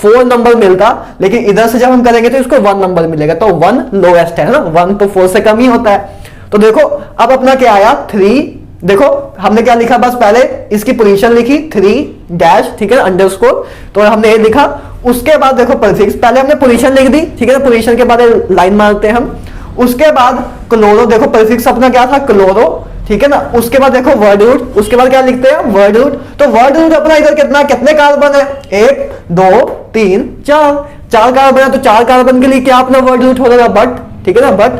4 नंबर मिलता, लेकिन इधर से जब हम करेंगे तो इसको 1 नंबर मिलेगा। तो 1 लोएस्ट है ना, 1 तो 4 से कम ही होता है। तो देखो अब अपना क्या आया 3। देखो हमने क्या लिखा, बस पहले इसकी पोजीशन लिखी 3 डैश, ठीक है, अंडरस्कोर। तो हमने ये लिखा। उसके बाद देखो प्रीफिक्स, पहले हमने पोजीशन लिख दी, ठीक है ना, पोजीशन के बाद लाइन मारते हैं हम। उसके बाद क्लोरो, देखो प्रीफिक्स अपना क्या था, क्लोरो, ठीक है ना। उसके बाद देखो वर्ड रूट, उसके बाद क्या लिखते हैं, वर्ड रूट। तो वर्ड रूट अपना इधर कितने कार्बन है, 1 2 3 4 कार्बन है। तो 4 कार्बन के लिए क्या अपना वर्ड रूट हो जाएगा, बट, ठीक है ना, बट।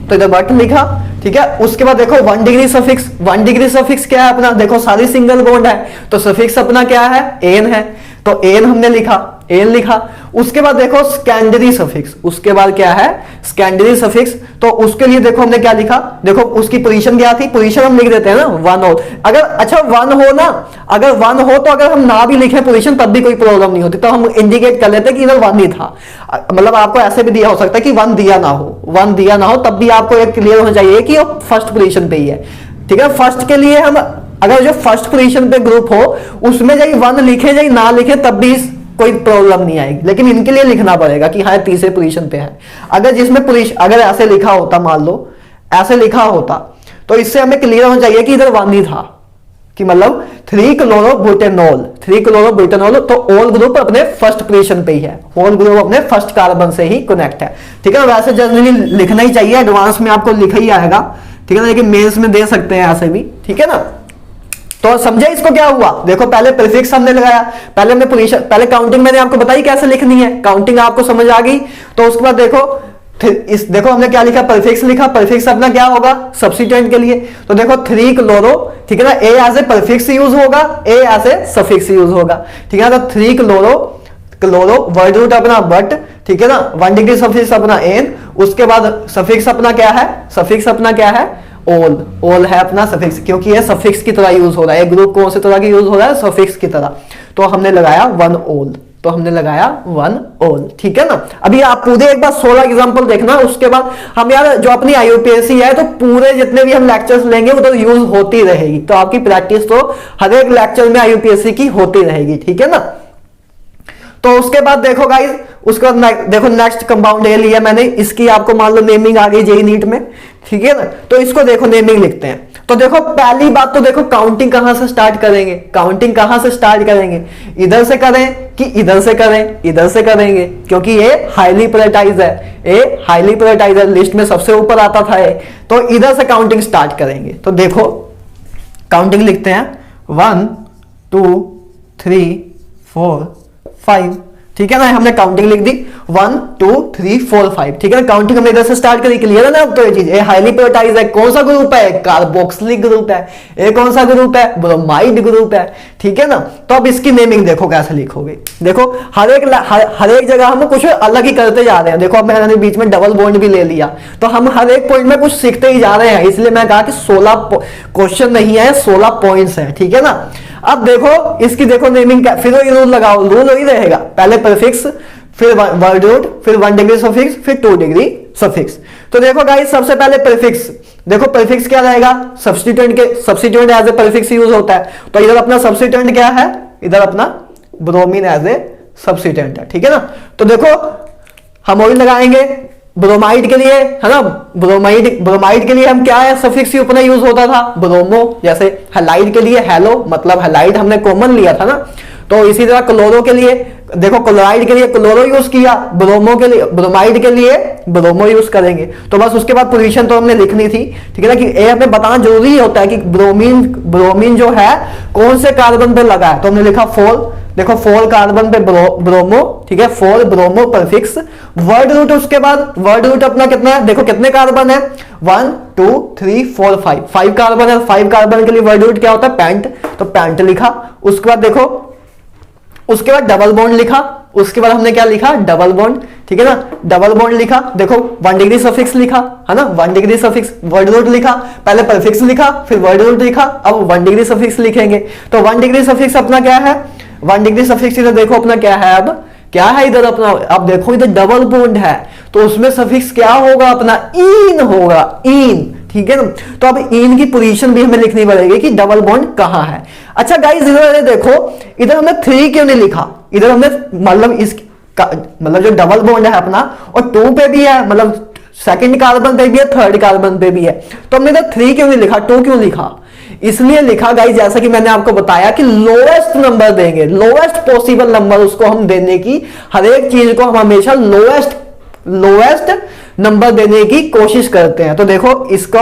तो इधर बट लिखा, ठीक है। उसके बाद देखो 1 डिग्री सफिक्स, 1 डिग्री सफिक्स क्या है अपना, देखो सारी सिंगल बॉन्ड है, तो सफिक्स अपना क्या है, एन है। तो एन हमने लिखा, एन लिखा। उसके बाद देखो सेकेंडरी सफिक्स, उसके बाद क्या है, सेकेंडरी सफिक्स। तो उसके लिए देखो हमने क्या लिखा, देखो उसकी पोजीशन क्या थी, पोजीशन हम लिख देते हैं ना 1 हो। अगर अच्छा 1 हो ना, अगर 1 हो तो अगर हम ना भी लिखे पोजीशन तब भी कोई प्रॉब्लम नहीं होती, तो हम इंडिकेट कर लेते कि इधर 1 ही था। मतलब आपको ऐसे भी दिया हो सकता है कि 1 दिया ना हो, 1 दिया ना हो, तब भी आपको एक क्लियर होना चाहिए कि वो फर्स्ट पोजीशन पे ही है, ठीक है। फर्स्ट के लिए हम अगर जो फर्स्ट पोजीशन पे ग्रुप हो उसमें जाइए 1 लिखे जाइए ना लिखे तब भी कोई प्रॉब्लम नहीं आएगी, लेकिन इनके लिए लिखना पड़ेगा कि हाँ तीसरे पोजीशन पे है। अगर जिसमें पोजीशन अगर ऐसे लिखा होता, मान लो ऐसे लिखा होता, तो इससे हमें क्लियर होना चाहिए कि इधर 1 ही था, कि मतलब 3 क्लोरोब्यूटेनॉल, 3 क्लोरोब्यूटेनॉल। तो ऑल ग्रुप अपने फर्स्ट पोजीशन पे ही है, ऑल ग्रुप अपने फर्स्ट कार्बन से ही कनेक्ट है, ठीक है। वैसे जनरली लिखना ही चाहिए, एडवांस में आपको लिखा ही आएगा, ठीक है ना, लेकिन मेंस में दे सकते हैं ऐसे भी, ठीक है ना। तो समझे इसको क्या हुआ, देखो पहले प्रीफिक्स हमने लगाया, पहले हमने पोजीशन, पहले काउंटिंग मैंने आपको बताई कैसे लिखनी है, काउंटिंग आपको समझ आ गई। तो उसके बाद देखो देखो हमने क्या लिखा, प्रीफिक्स लिखा। प्रीफिक्स अपना क्या होगा, सब्स्टिट्यूएंट के लिए। तो देखो 3 क्लोरो, ठीक है ना, ए एज ए प्रीफिक्स यूज होगा, ए एज ए सफिक्स यूज होगा, ठीक है ना। तो 3 क्लोरो वर्ड रूट अपना बट, ठीक है ना, 1 डिग्री सफिक्स अपना एन। उसके बाद सफिक्स अपना क्या है, सफिक्स अपना क्या है, ओल है अपना सफिक्स, क्योंकि ये सफिक्स की तरह यूज हो रहा है। ग्रुप कौन सी तरह की यूज हो रहा है, सफिक्स की तरह। तो हमने लगाया 1 ओल, तो हमने लगाया 1 ओल, ठीक है ना। अभी आप पूरे एक बार 16 एग्जांपल देखना, उसके बाद हम यार जो अपनी आईयूपीएससी है तो पूरे जितने भी हम लेक्चर्स लेंगे उधर यूज होती रहेगी, तो आपकी प्रैक्टिस तो हर एक लेक्चर में आईयूपीएससी की होती रहेगी, ठीक है ना। तो उसके बाद देखो गाइस, उसके बाद देखो नेक्स्ट कंपाउंड ए लिया मैंने, इसकी आपको मान लो नेमिंग आ गई जेई नीट में, ठीक है ना। तो इसको देखो नेमिंग लिखते हैं। तो देखो पहली बात तो देखो काउंटिंग कहां से स्टार्ट करेंगे, काउंटिंग कहां से स्टार्ट करेंगे, इधर से करें कि इधर से करें, इधर से करेंगे, क्योंकि ये हाईली प्रायोरिटाइज है, ये हाईली प्रायोरिटाइज है, लिस्ट में सबसे ऊपर आता था ये। तो इधर से काउंटिंग स्टार्ट करेंगे। तो देखो काउंटिंग लिखते हैं 1 2 3 4 5, ठीक है ना। हमने काउंटिंग लिख दी 1 2 3 4 5, ठीक है ना। काउंटिंग हमने इधर से स्टार्ट करी, क्लियर है ना। अब तो ये चीज ये हाईली प्रायोरिटाइज है। कौन सा ग्रुप है, कार्बोक्सिलिक ग्रुप है। ये कौन सा ग्रुप है, ब्रोमाइड ग्रुप है, ठीक है ना। तो अब इसकी नेमिंग देखो कैसे लिखोगे। देखो हर एक जगह हम कुछ अलग ही करते जा रहे हैं। देखो अब मैंने बीच में डबल बॉन्ड भी ले लिया, तो हम हर एक पॉइंट में कुछ सीखते ही जा रहे हैं, इसलिए मैं कहा कि 16 क्वेश्चन नहीं है, 16 पॉइंट्स है, ठीक है ना। अब देखो इसकी देखो नेमिंग, फिर वही रूल लगाओ, रूल वही रहेगा, पहले प्रीफिक्स, फिर वर्ड रूट, फिर 1 डिग्री सफिक्स, फिर 2 डिग्री सफिक्स। तो देखो गाइस, सबसे पहले प्रीफिक्स, देखो प्रीफिक्स क्या रहेगा, सब्स्टिट्यूएंट के, substituent as a prefix use होता है, तो इधर अपना सब्स्टिट्यूएंट क्या है, इधर अपना ब्रोमीन एज ए सब्स्टिट्यूएंट है, ठीक है ना। तो देखो हम वही लगाएंगे ब्रोमाइड के लिए, है ना, ब्रोमाइड के लिए हम क्या है, सफिक्स अपना यूज होता था ब्रोमो, जैसे हैलाइड के लिए हेलो, मतलब हैलाइड हमने कॉमन लिया था ना। तो इसी तरह क्लोरो के लिए देखो, क्लोराइड के लिए क्लोरो यूज किया, ब्रोमो के लिए, ब्रोमाइड के लिए ब्रोमो यूज करेंगे। तो बस उसके बाद पोजीशन तो हमने लिखनी थी, ठीक है ना, कि ये हमें बताना जरूरी होता है कि ब्रोमीन जो है कौन से कार्बन पे लगा है, तो हमने लिखा 4, देखो 4 कार्बन पे ब्रोमो, ठीक है, 4 ब्रोमो प्रीफिक्स। वर्ड रूट, उसके बाद वर्ड रूट अपना कितना है, देखो कितने कार्बन है, 1 2 3 4 5 कार्बन है, 5 कार्बन के लिए वर्ड रूट क्या होता है, पेंट, तो पेंट लिखा। उसके बाद देखो, उसके बाद डबल बॉन्ड लिखा, उसके बाद हमने क्या लिखा, डबल बॉन्ड, ठीक है ना, डबल बॉन्ड लिखा, देखो 1 डिग्री सफिक्स लिखा, है ना, 1 डिग्री सफिक्स, वर्ड रूट लिखा, पहले प्रीफिक्स लिखा, फिर वर्ड रूट लिखा, अब 1 डिग्री सफिक्स लिखेंगे। तो 1 डिग्री सफिक्स अपना क्या है, 1 डिग्री सफिक्स इधर देखो अपना क्या है, अब क्या है इधर अपना, अब देखो इधर डबल बॉन्ड है, तो उसमें सफिक्स क्या होगा अपना, इन होगा, इन, ठीक है ना। तो अब इन की पोजीशन भी हमें लिखनी पड़ेगी कि डबल बॉन्ड कहां है। अच्छा गाइस, इधर देखो, इधर हमने 3 क्यों नहीं लिखा, इधर हमने मतलब जो डबल बॉन्ड है अपना, और 2 पे भी है, मतलब सेकंड कार्बन पे भी है, थर्ड कार्बन पे भी है, तो हमने इधर 3 क्यों नहीं लिखा, 2 क्यों लिखा, इसलिए लिखा गाइस, जैसा कि मैंने आपको बताया कि लोएस्ट नंबर देंगे, लोएस्ट पॉसिबल नंबर उसको हम देने की, हर एक चीज को हम हमेशा लोएस्ट नंबर देने की कोशिश करते हैं। तो देखो इसको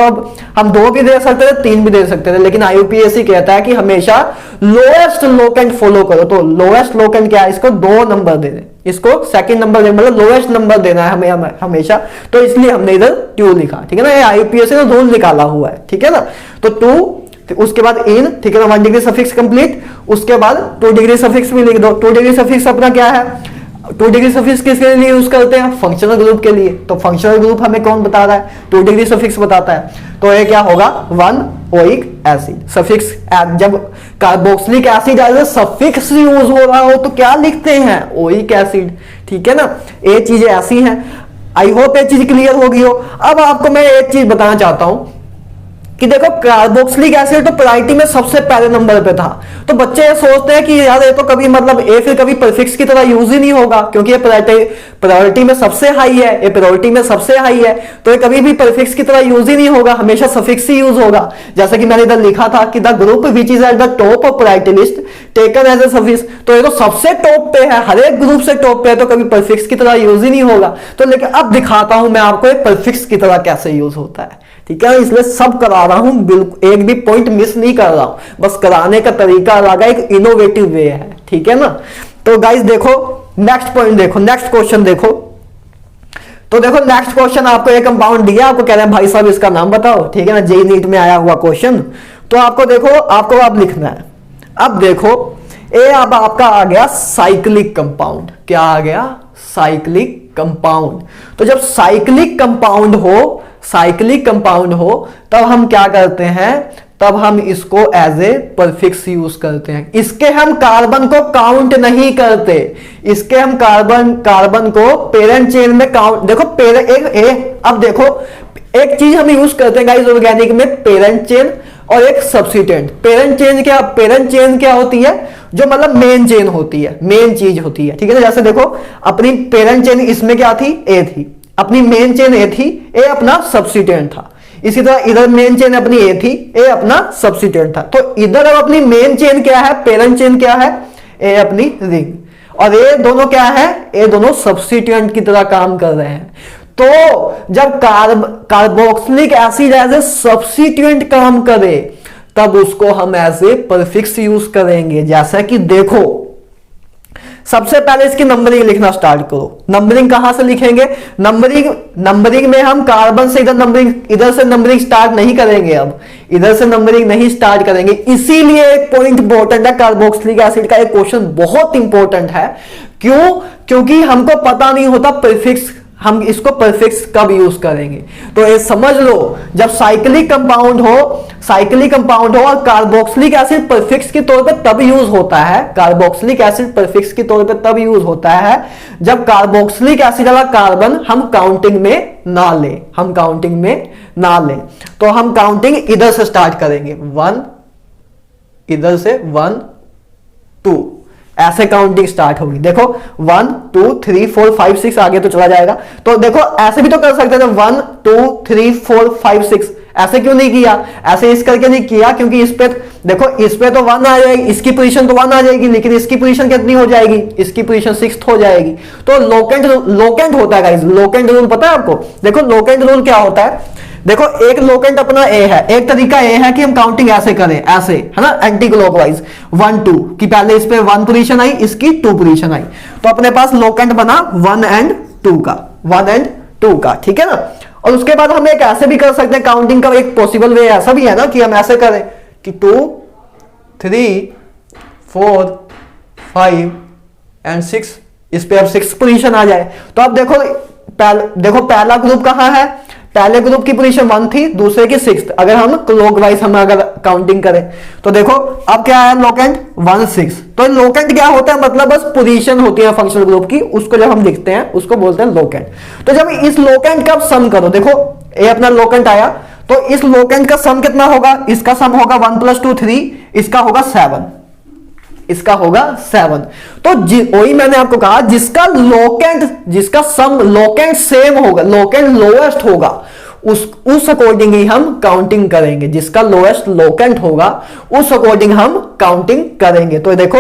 हम 2 भी दे सकते थे, 3 भी दे सकते थे, लेकिन IUPAC कहता है कि हमेशा लोएस्ट लोकेंट फॉलो करो। तो लोएस्ट लोकेंट क्या है, इसको 2 नंबर दे दें, इसको सेकंड नंबर दे, मतलब लोएस्ट नंबर देना है हमें हमेशा, तो इसलिए हमने इधर 2 लिखा, ठीक है ना, ये IUPAC ने रूल निकाला हुआ है, ठीक है ना। तो 2, उसके बाद इन, ठीक है ना, 1 डिग्री सफिक्स कंप्लीट, उसके बाद 2 डिग्री सफिक्स भी लिख दो। 2 डिग्री सफिक्स अपना क्या है, 2 डिग्री सफिक्स किसके लिए यूज करते हैं, फंक्शनल ग्रुप के लिए। तो फंक्शनल ग्रुप हमें कौन बता रहा है, 2 डिग्री सफिक्स बताता है। तो ये क्या होगा, 1 ओइक एसिड, सफिक्स, जब carboxylic acid as suffix use हो रहा हो तो क्या लिखते हैं, ओइक एसिड, ठीक है ना। ये चीजें ऐसी हैं, आई होप ये चीज क्लियर होगी हो। अब आपको मैं एक चीज बताना चाहता हूं कि देखो कार्बोक्सिलिक एसिड तो प्रायोरिटी में सबसे पहले नंबर पे था, तो बच्चे ये सोचते हैं कि यार ये तो कभी मतलब ए फिर कभी प्रीफिक्स की तरह यूज ही नहीं होगा, क्योंकि ये प्रायोरिटी में सबसे हाई है, ये प्रायोरिटी में सबसे हाई है, तो ये कभी भी प्रीफिक्स की तरह यूज ही नहीं होगा, हमेशा सफिक्स ही यूज होगा। जैसा कि मैंने इधर लिखा था कि the group which is at the top of priority list taken as a suffix, तो ये तो सबसे टॉप पे है, हर एक ग्रुप से टॉप पे है, तो कभी प्रीफिक्स की तरह यूज ही नहीं होगा। तो लेकिन अब दिखाता हूं मैं आपको प्रीफिक्स की तरह कैसे यूज होता है, ठीक है, इसलिए सब करा रहा हूं, बिल्कुल एक भी पॉइंट मिस नहीं कर रहा हूं, बस कराने का तरीका अलग है, एक इनोवेटिव वे है, ठीक है ना। तो गाइस देखो नेक्स्ट पॉइंट, देखो नेक्स्ट क्वेश्चन देखो। तो देखो नेक्स्ट क्वेश्चन, आपको एक कंपाउंड दिया, आपको कह रहे हैं भाई साहब इसका नाम बताओ, ठीक है ना, जेईई नीट में आया हुआ क्वेश्चन। तो आपको देखो, आपको अब लिखना है, अब देखो ये अब आपका आ गया साइक्लिक कंपाउंड, क्या आ गया, साइक्लिक कंपाउंड। तो जब साइक्लिक कंपाउंड हो तब हम क्या करते हैं, तब हम इसको एज ए प्रीफिक्स यूज करते हैं। इसके हम कार्बन को काउंट नहीं करते, इसके हम कार्बन को पेरेंट चेन में काउंट, देखो अब देखो एक चीज हम यूज करते हैं गाइस ऑर्गेनिक में, पेरेंट चेन और एक सब्स्टिट्यूएंट। पेरेंट चेन क्या होती है, जो मतलब मेन चेन होती है, मेन चीज होती है, ठीक है ना। जैसे देखो अपनी पेरेंट चेन इसमें क्या थी, ए थी, अपनी मेन चेन ए थी, ए अपना सब्स्टिट्यूएंट था। इसी तरह इधर मेन चेन अपनी ए थी, ए अपना सब्स्टिट्यूएंट था। तो इधर अब अपनी मेन चेन क्या है, पेरेंट चेन क्या है, ए अपनी रिंग, और ये दोनों क्या है, ये दोनों सब्स्टिट्यूएंट की तरह काम कर रहे हैं। तो जब carboxylic acid as a substituent काम करे तब उसको हम एज ए प्रीफिक्स यूज करेंगे। जैसा कि देखो सबसे पहले इसकी नंबरिंग लिखना स्टार्ट करो। नंबरिंग कहां से लिखेंगे, नंबरिंग में हम कार्बन से इधर से नंबरिंग स्टार्ट नहीं करेंगे, अब इधर से नंबरिंग नहीं स्टार्ट करेंगे। इसीलिए एक पॉइंट इंपॉर्टेंट है, कार्बोक्सिलिक एसिड का एक क्वेश्चन बहुत इंपॉर्टेंट है। क्यों, क्योंकि हमको पता नहीं होता प्रीफिक्स, हम इसको परफिक्स कब यूज करेंगे। तो ये समझ लो, जब साइक्लिक कंपाउंड हो और कार्बोक्सिलिक एसिड परफिक्स के तौर पे तब यूज होता है, कार्बोक्सिलिक एसिड परफिक्स के तौर पे तब यूज होता है जब कार्बोक्सिलिक एसिड वाला कार्बन हम काउंटिंग में ना लें। तो हम काउंटिंग इधर से स्टार्ट करेंगे, 1, इधर से 1 2, ऐसे काउंटिंग स्टार्ट होगी। देखो 1 2 3 4 5 6 आगे तो चला जाएगा। तो देखो ऐसे भी तो कर सकते थे, 1 2 3 4 5 6। ऐसे क्यों नहीं किया, ऐसे इस करके नहीं किया क्योंकि इस पे देखो, इस पे तो 1 आ जाएगी, इसकी पोजीशन तो 1 आ जाएगी, लेकिन इसकी पोजीशन कितनी हो जाएगी, इसकी पोजीशन 6th हो जाएगी। तो लोकेंट होता है गाइस, लोकेंट रूल पता है आपको। देखो लोकेंट रूल क्या होता है, देखो एक लोकेंट अपना ए है, एक तरीका ए है कि हम काउंटिंग ऐसे करें, ऐसे है ना, एंटी क्लॉकवाइज 1 2 कि पहले इस पे 1 पोजीशन आई, इसकी 2 पोजीशन आई। तो अपने पास लोकेंट बना 1 and 2 का, ठीक है ना। और उसके बाद हम एक ऐसे भी कर सकते हैं, काउंटिंग का एक पॉसिबल वे ऐसा भी है ना कि हम ऐसे करें कि 2 3 4 5 and 6, इस पे अब 6 पोजीशन आ जाए। तो अब देखो पहला ग्रुप कहां है, पहले ग्रुप की पोजीशन 1 थी, दूसरे की 6th। अगर हम क्लॉकवाइज हम अगर काउंटिंग करें तो देखो अब क्या है, लोकेंट 1 6। तो लोकेंट क्या होता है, मतलब बस पोजीशन होती है फंक्शनल ग्रुप की, उसको जब हम लिखते हैं उसको बोलते हैं लोकेंट। तो जब इस लोकेंट का सम करो, देखो ये अपना लोकेंट आया, तो इस लोकेंट का सम कितना होगा, इसका सम होगा 1 + 2 3, इसका होगा 7, इसका होगा 7। तो वही मैंने आपको कहा, जिसका सम लोकेंट सेम होगा, लोकेंट लोएस्ट होगा, उस अकॉर्डिंग ही हम काउंटिंग करेंगे। जिसका लोएस्ट लोकेंट होगा उस अकॉर्डिंग हम काउंटिंग करेंगे। तो देखो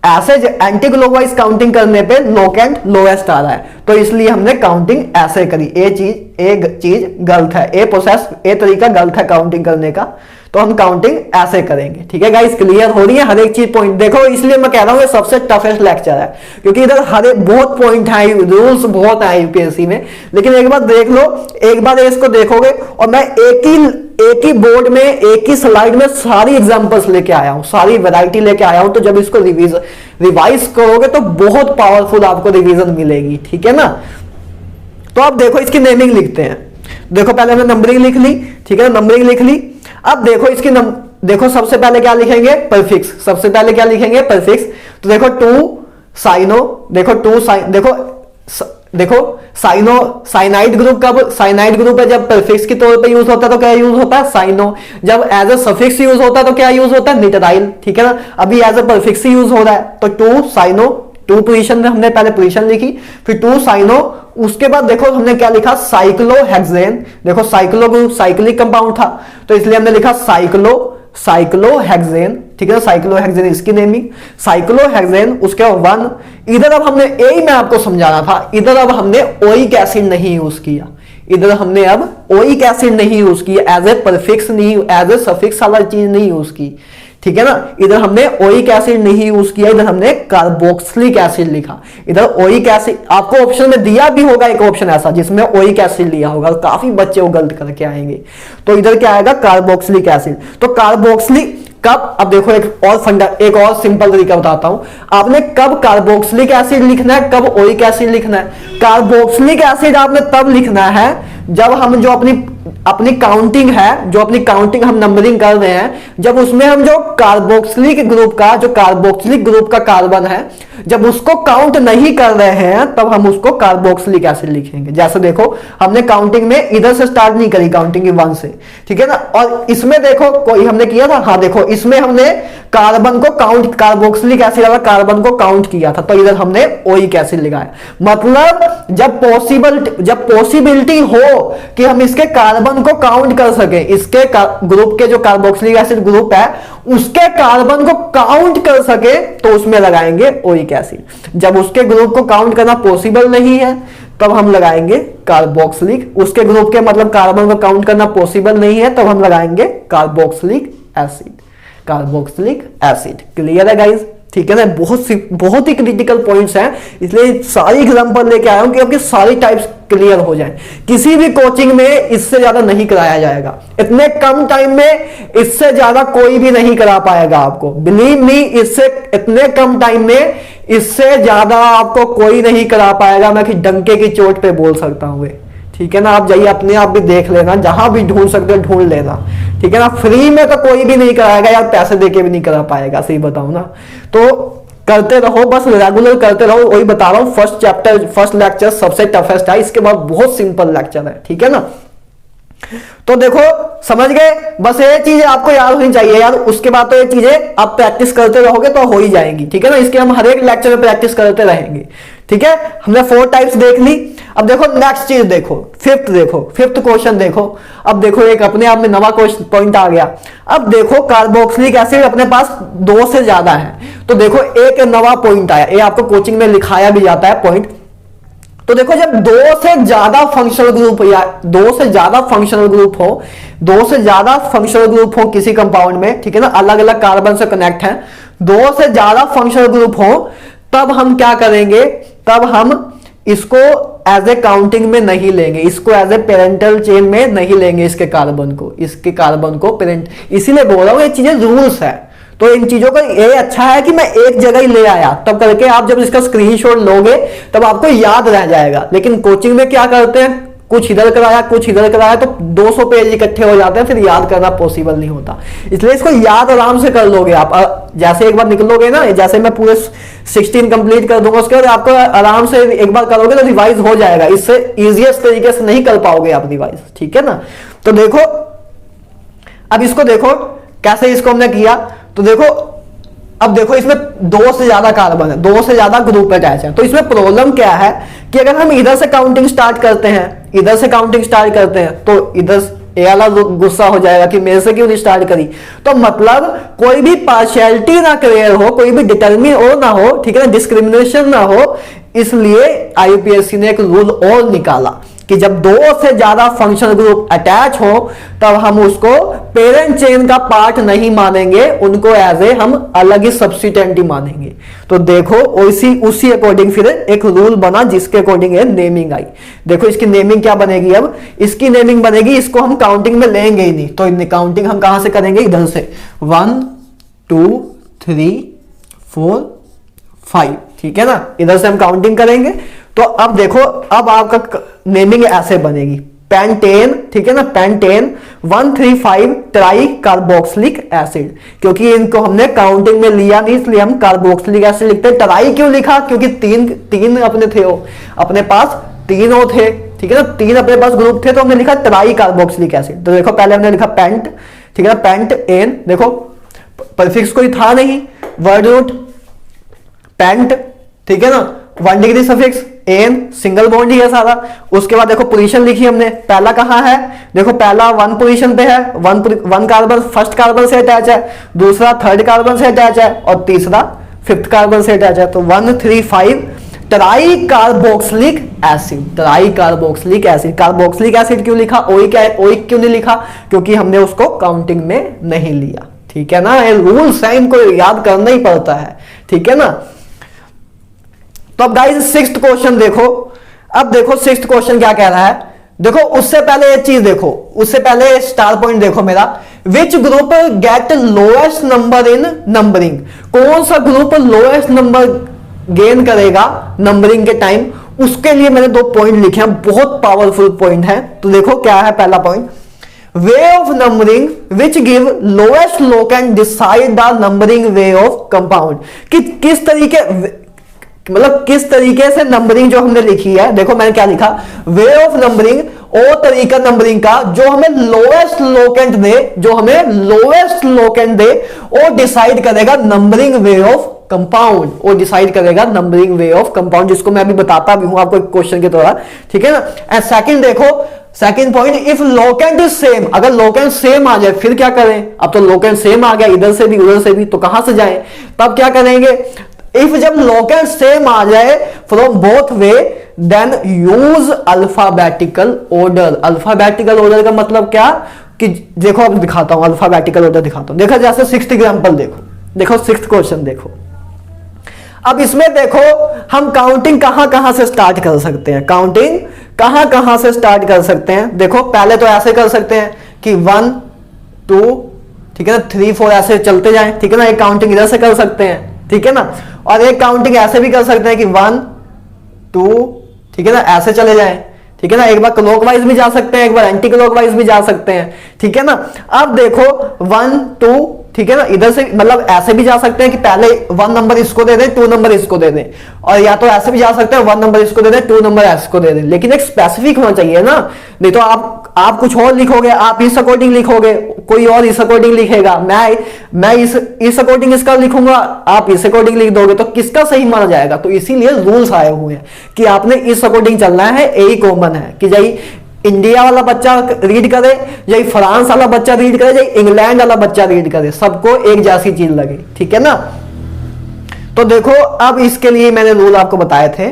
ऐसे एंटी क्लॉकवाइज काउंटिंग करने पे लोकेंट लोएस्ट आ रहा है, तो इसलिए हमने काउंटिंग ऐसे करी। एक चीज गलत है, ए तरीका गलत है काउंटिंग करने का, तो हम काउंटिंग ऐसे करेंगे। ठीक है गाइस, क्लियर हो रही है हर एक चीज पॉइंट। देखो इसलिए मैं कह रहा हूं ये सबसे टफेस्ट लेक्चर है, क्योंकि इधर हर एक बहुत पॉइंट है, रूल्स बहुत है यूपीएससी में। लेकिन एक बार देख लो, एक बार इसको देखोगे, और मैं एक ही बोर्ड में एक ही स्लाइड में सारी एग्जांपल्स लेके आया हूं, सारी वैरायटी लेके आया हूं। तो जब इसको रिवाइज करोगे तो बहुत पावरफुल आपको रिवीजन मिलेगी। ठीक है ना। तो अब देखो इसकी नेमिंग लिखते हैं। देखो पहले हमने नंबरिंग लिख ली, ठीक है, नंबरिंग लिख ली। अब देखो इसकी देखो सबसे पहले क्या लिखेंगे, परफिक्स। सबसे पहले क्या लिखेंगे, परफिक्स। तो देखो 2 साइनो, देखो साइनाइड ग्रुप कब, साइनाइड ग्रुप है जब परफिक्स के तौर पे यूज होता है तो क्या यूज होता है, साइनो। जब एज अ सफिक्स यूज होता है तो क्या यूज होता है, निटराइल। ठीक है ना। अभी एज अ परफिक्स यूज हो रहा है, तो 2 साइनो, 2 पोजीशन में हमने पहले पोजीशन लिखी, फिर 2 साइनो। उसके बाद देखो हमने क्या लिखा, साइक्लोहेक्सेन। देखो साइक्लो ग्रुप साइक्लिक कंपाउंड था, तो इसलिए हमने लिखा साइक्लोहेक्सेन। ठीक है, साइक्लोहेक्सेन इसकी नेमिंग, साइक्लोहेक्सेन। उसके बाद 1। इधर अब हमने यही मैं आपको समझाना था, इधर अब हमने ओइक एसिड नहीं यूज किया, इधर हमने अब ओइक एसिड नहीं यूज किया, एज ए परफिक्स नहीं, एज ए सफिक्स वाला चीज नहीं यूज की। ठीक है ना। इधर हमने ओइक एसिड नहीं यूज किया, इधर हमने कार्बोक्सिलिक एसिड लिखा। इधर ओइक एसिड आपको ऑप्शन में दिया भी होगा, एक ऑप्शन ऐसा जिसमें ओइक एसिड लिया होगा, काफी बच्चे वो गलत करके आएंगे। तो इधर क्या आएगा, कार्बोक्सिलिक एसिड। तो कार्बोक्सिलिक कब, अब देखो एक और सिंपल तरीका बताता हूं। आपने कब कार्बोक्सिलिक एसिड लिखना है, कब ओइक एसिड लिखना है। कार्बोक्सिलिक एसिड आपने तब लिखना है जब हम जो अपनी काउंटिंग है, जो अपनी काउंटिंग हम नंबरिंग कर रहे हैं, जब उसमें हम जो कार्बोक्सिलिक ग्रुप का कार्बन है, जब उसको काउंट नहीं कर रहे हैं तब हम उसको कार्बोक्सिलिक एसिड लिखेंगे। जैसे देखो हमने काउंटिंग में इधर से स्टार्ट नहीं करी, काउंटिंग 1 से। ठीक है ना। और इसमें देखो कोई हमने किया था, हाँ देखो इसमें हमने कार्बन को काउंट, कार्बोक्सिलिक एसिड वाला कार्बन को काउंट किया था, तो इधर हमने ओइक एसिड लगाया। मतलब जब पॉसिबिलिटी हो कि हम इसके कार्बन को काउंट कर सके, इसके ग्रुप के जो कार्बोक्सिलिक एसिड ग्रुप है उसके कार्बन को काउंट कर सके, तो उसमें लगाएंगे ओइक एसिड। जब उसके ग्रुप को काउंट करना पॉसिबल नहीं है तब हम लगाएंगे कार्बोक्सिलिक। उसके ग्रुप के मतलब कार्बन को काउंट करना पॉसिबल नहीं है तब हम लगाएंगे carboxylic acid, carboxylic acid. Clear है गाइस। ठीक है ना। बहुत ही क्रिटिकल पॉइंट्स हैं, इसलिए सारी एग्जांपल लेके आया हूं कि आपके सारी टाइप्स क्लियर हो जाएं। किसी भी कोचिंग में इससे ज्यादा नहीं कराया जाएगा, इतने कम टाइम में इससे ज्यादा कोई भी नहीं करा पाएगा आपको। बिलीव मी, इससे इतने कम टाइम में इससे ज्यादा आपको कोई नहीं करा पाएगा, मैं कि डंके की चोट पे बोल सकता हूँ। ठीक है ना, आप जाइए अपने आप भी देख लेना, जहां भी ढूंढ सकते हो ढूंढ लेना। ठीक है ना, फ्री में तो कोई भी नहीं कराएगा यार, पैसे देके भी नहीं करा पाएगा, सही बताऊं ना। तो करते रहो, बस रेगुलर करते रहो। वही बता रहा हूँ, फर्स्ट चैप्टर फर्स्ट लेक्चर सबसे टफेस्ट है, इसके बाद बहुत सिंपल लेक्चर है। ठीक है ना, तो देखो समझ गए, बस ये चीजें आपको याद होनी चाहिए यार। उसके बाद तो ये चीजें आप प्रैक्टिस करते रहोगे तो हो ही जाएंगी। ठीक है ना, इसके हम हर एक लेक्चर में प्रैक्टिस करते रहेंगे। ठीक है, हमने 4 टाइप्स देख ली। अब देखो नेक्स्ट चीज देखो, फिफ्थ क्वेश्चन देखो। अब देखो एक अपने आप में नवा क्वेश्चन पॉइंट आ गया। अब देखो कार्बोक्सिलिक एसिड अपने पास 2 से ज्यादा है, तो देखो एक नवा पॉइंट आया, ये आपको कोचिंग में लिखाया भी जाता है पॉइंट। तो देखो जब 2 से ज्यादा फंक्शनल ग्रुप या 2 से ज्यादा फंक्शनल ग्रुप हो, 2 से ज्यादा फंक्शनल ग्रुप हो किसी कंपाउंड में, ठीक है ना, अलग अलग कार्बन से कनेक्ट है, 2 से ज्यादा फंक्शनल ग्रुप हो, तब हम क्या करेंगे, तब हम इसको एज ए काउंटिंग में नहीं लेंगे, इसको एज ए पेरेंटल चेन में नहीं लेंगे, इसके कार्बन को पेरेंट, इसीलिए बोल रहा हूं ये चीजें रूल्स है। तो इन चीजों का ये अच्छा है कि मैं एक जगह ही ले आया, तब करके आप जब इसका स्क्रीनशॉट लोगे तब आपको याद रह जाएगा। लेकिन कोचिंग में क्या करते हैं, कुछ इधर कराया कुछ इधर कराया, तो 200 पेज इकट्ठे हो जाते हैं, फिर याद करना पॉसिबल नहीं होता। इसलिए इसको याद आराम से कर लोगे आप, जैसे एक बार निकलोगे ना, जैसे मैं पूरे 16 कंप्लीट कर दूंगा, उसके बाद आपको आराम से एक बार करोगे तो रिवाइज हो जाएगा। इससे इजीएस्ट तरीके से नहीं कर पाओगे आप रिवाइज। ठीक है ना, तो देखो अब इसको देखो कैसे इसको हमने किया। तो देखो अब देखो इसमें 2 से ज्यादा कार्बन है, 2 से ज्यादा ग्रुप अटैच है। तो इसमें प्रॉब्लम क्या है कि अगर हम इधर से काउंटिंग स्टार्ट करते हैं, तो इधर ये वाला गुस्सा हो जाएगा कि मेरे से क्यों नहीं स्टार्ट करी। तो मतलब कोई भी पार्शियलिटी ना क्लियर हो, कोई भी डिटर्मिन और ना हो, ठीक है ना, डिस्क्रिमिनेशन ना हो, इसलिए आईयूपीएससी ने एक रूल और निकाला कि जब 2 से ज्यादा फंक्शनल ग्रुप अटैच हो तब हम उसको पेरेंट चेन का पार्ट नहीं मानेंगे, उनको एज ए हम अलग ही सब्स्टिट्यूएंट ही मानेंगे। तो देखो उसी अकॉर्डिंग फिर एक रूल बना, जिसके अकॉर्डिंग नेमिंग आई। देखो इसकी नेमिंग क्या बनेगी, अब इसकी नेमिंग बनेगी, इसको हम काउंटिंग में लेंगे ही नहीं, तो काउंटिंग हम कहां से करेंगे, इधर से 1 2 3 4 5, ठीक है ना, इधर से हम काउंटिंग करेंगे। तो अब देखो अब आपका नेमिंग ऐसे बनेगी, पेंटेन, ठीक है ना, पेंटेन 135 ट्राई कार्बोक्सिलिक एसिड, क्योंकि इनको हमने काउंटिंग में लिया नहीं, इसलिए हम कार्बोक्सिलिक एसिड लिखते हैं। ट्राई क्यों लिखा, क्योंकि तीन अपने थे, अपने पास तीनों थे, ठीक है ना, 3 अपने पास ग्रुप थे, तो हमने लिखा ट्राई कार्बोक्सिलिक एसिड। तो देखो पहले हमने लिखा पेंट, ठीक है ना, पेंट एन, देखो प्रीफिक्स कोई था नहीं, वर्ड रूट पेंट, ठीक है ना, 1 degree suffix N, single bond ही है सारा। उसके बाद देखो पोजीशन लिखी हमने, पहला कहां है, देखो पहला 1 पोजीशन पे है, 1 कार्बन फर्स्ट कार्बन से अटैच है, दूसरा 3rd कार्बन से अटैच है, और तीसरा 5th कार्बन से अटैच है। तो 135 try carboxylic acid, try carboxylic acid. Carboxylic acid क्यों लिखा, ओइक क्यों नहीं लिखा, क्योंकि हमने उसको काउंटिंग में नहीं लिया। ठीक है ना, ये रूल्स है, इनको याद करना ही पड़ता है। ठीक है ना, तो अब गाइस 6th क्वेश्चन देखो। अब देखो 6th क्वेश्चन क्या कह रहा है, देखो उससे पहले एक चीज देखो, उससे पहले स्टार पॉइंट देखो मेरा, which group get lowest number in numbering, कौन सा ग्रुप लोएस्ट नंबर गेन करेगा नंबरिंग के टाइम, उसके लिए मैंने 2 पॉइंट लिखे हैं, बहुत पावरफुल पॉइंट है। तो देखो क्या है पहला point, way of numbering which give lowest locant decide the numbering way of compound, कि किस तरीके, मतलब किस तरीके से नंबरिंग जो हमने लिखी है, देखो मैंने क्या लिखा, वे ऑफ नंबरिंग, ओ तरीका नंबरिंग का जो हमें लोएस्ट लोकेंट दे, जो हमें लोएस्ट लोकेंट दे, वो डिसाइड करेगा नंबरिंग वे ऑफ कंपाउंड, वो डिसाइड करेगा नंबरिंग वे ऑफ कंपाउंड, जिसको मैं अभी बताता भी हूं आपको एक क्वेश्चन के द्वारा। ठीक है ना, एंड सेकंड देखो, second point, if locant is same, अगर लोकेंट सेम आ जाए फिर क्या करें, अब तो लोकेंट सेम आ गया, इधर से भी उधर से भी, तो कहां से जाएं, तब क्या करेंगे, इफ जब लोकेंट सेम आ जाए from both way, then use alphabetical order. Alphabetical order का मतलब क्या, कि देखो अब दिखाता हूं, अल्फाबेटिकल ऑर्डर दिखाता हूं। देखो जैसे 6th एग्जांपल देखो 6th क्वेश्चन देखो। अब इसमें देखो हम काउंटिंग कहां कहां से स्टार्ट कर सकते हैं, काउंटिंग कहां कहां से स्टार्ट कर सकते हैं। देखो पहले तो ऐसे कर सकते हैं कि 1 2, ठीक है ना, 3 4 ऐसे चलते जाएं, ठीक है ना, एक काउंटिंग इधर से कर सकते हैं, ठीक है ना। और एक काउंटिंग ऐसे भी कर सकते हैं कि 1 2, ठीक है ना, ऐसे चले जाएं, ठीक है ना। एक बार क्लॉकवाइज भी जा सकते हैं, एक बार एंटी क्लॉकवाइज भी जा सकते हैं, ठीक है ना। अब देखो 1 2, ठीक है ना, इधर से मतलब ऐसे भी जा सकते हैं कि पहले 1 नंबर इसको दे दें, 2 नंबर इसको दे दें, और या तो ऐसे भी जा सकते हैं 1 नंबर इसको दे दें, 2 नंबर इसको दे दें, लेकिन एक स्पेसिफिक होना चाहिए ना। नहीं तो आप कुछ और लिखोगे, आप इस अकॉर्डिंग लिखोगे, कोई और इस अकॉर्डिंग लिखेगा, मैं इस अकॉर्डिंग इसका लिखूंगा, आप इस अकॉर्डिंग लिख दोगे, तो किसका सही माना जाएगा। तो इसीलिए रूल्स आए हुए हैं कि आपने इस अकॉर्डिंग चलना है। यही कॉमन है कि भाई इंडिया वाला बच्चा रीड करे, या फ्रांस वाला बच्चा रीड करे, या इंग्लैंड वाला बच्चा रीड करे, सबको एक जैसी चीज लगे, ठीक है ना। तो देखो अब इसके लिए मैंने रूल आपको बताए थे,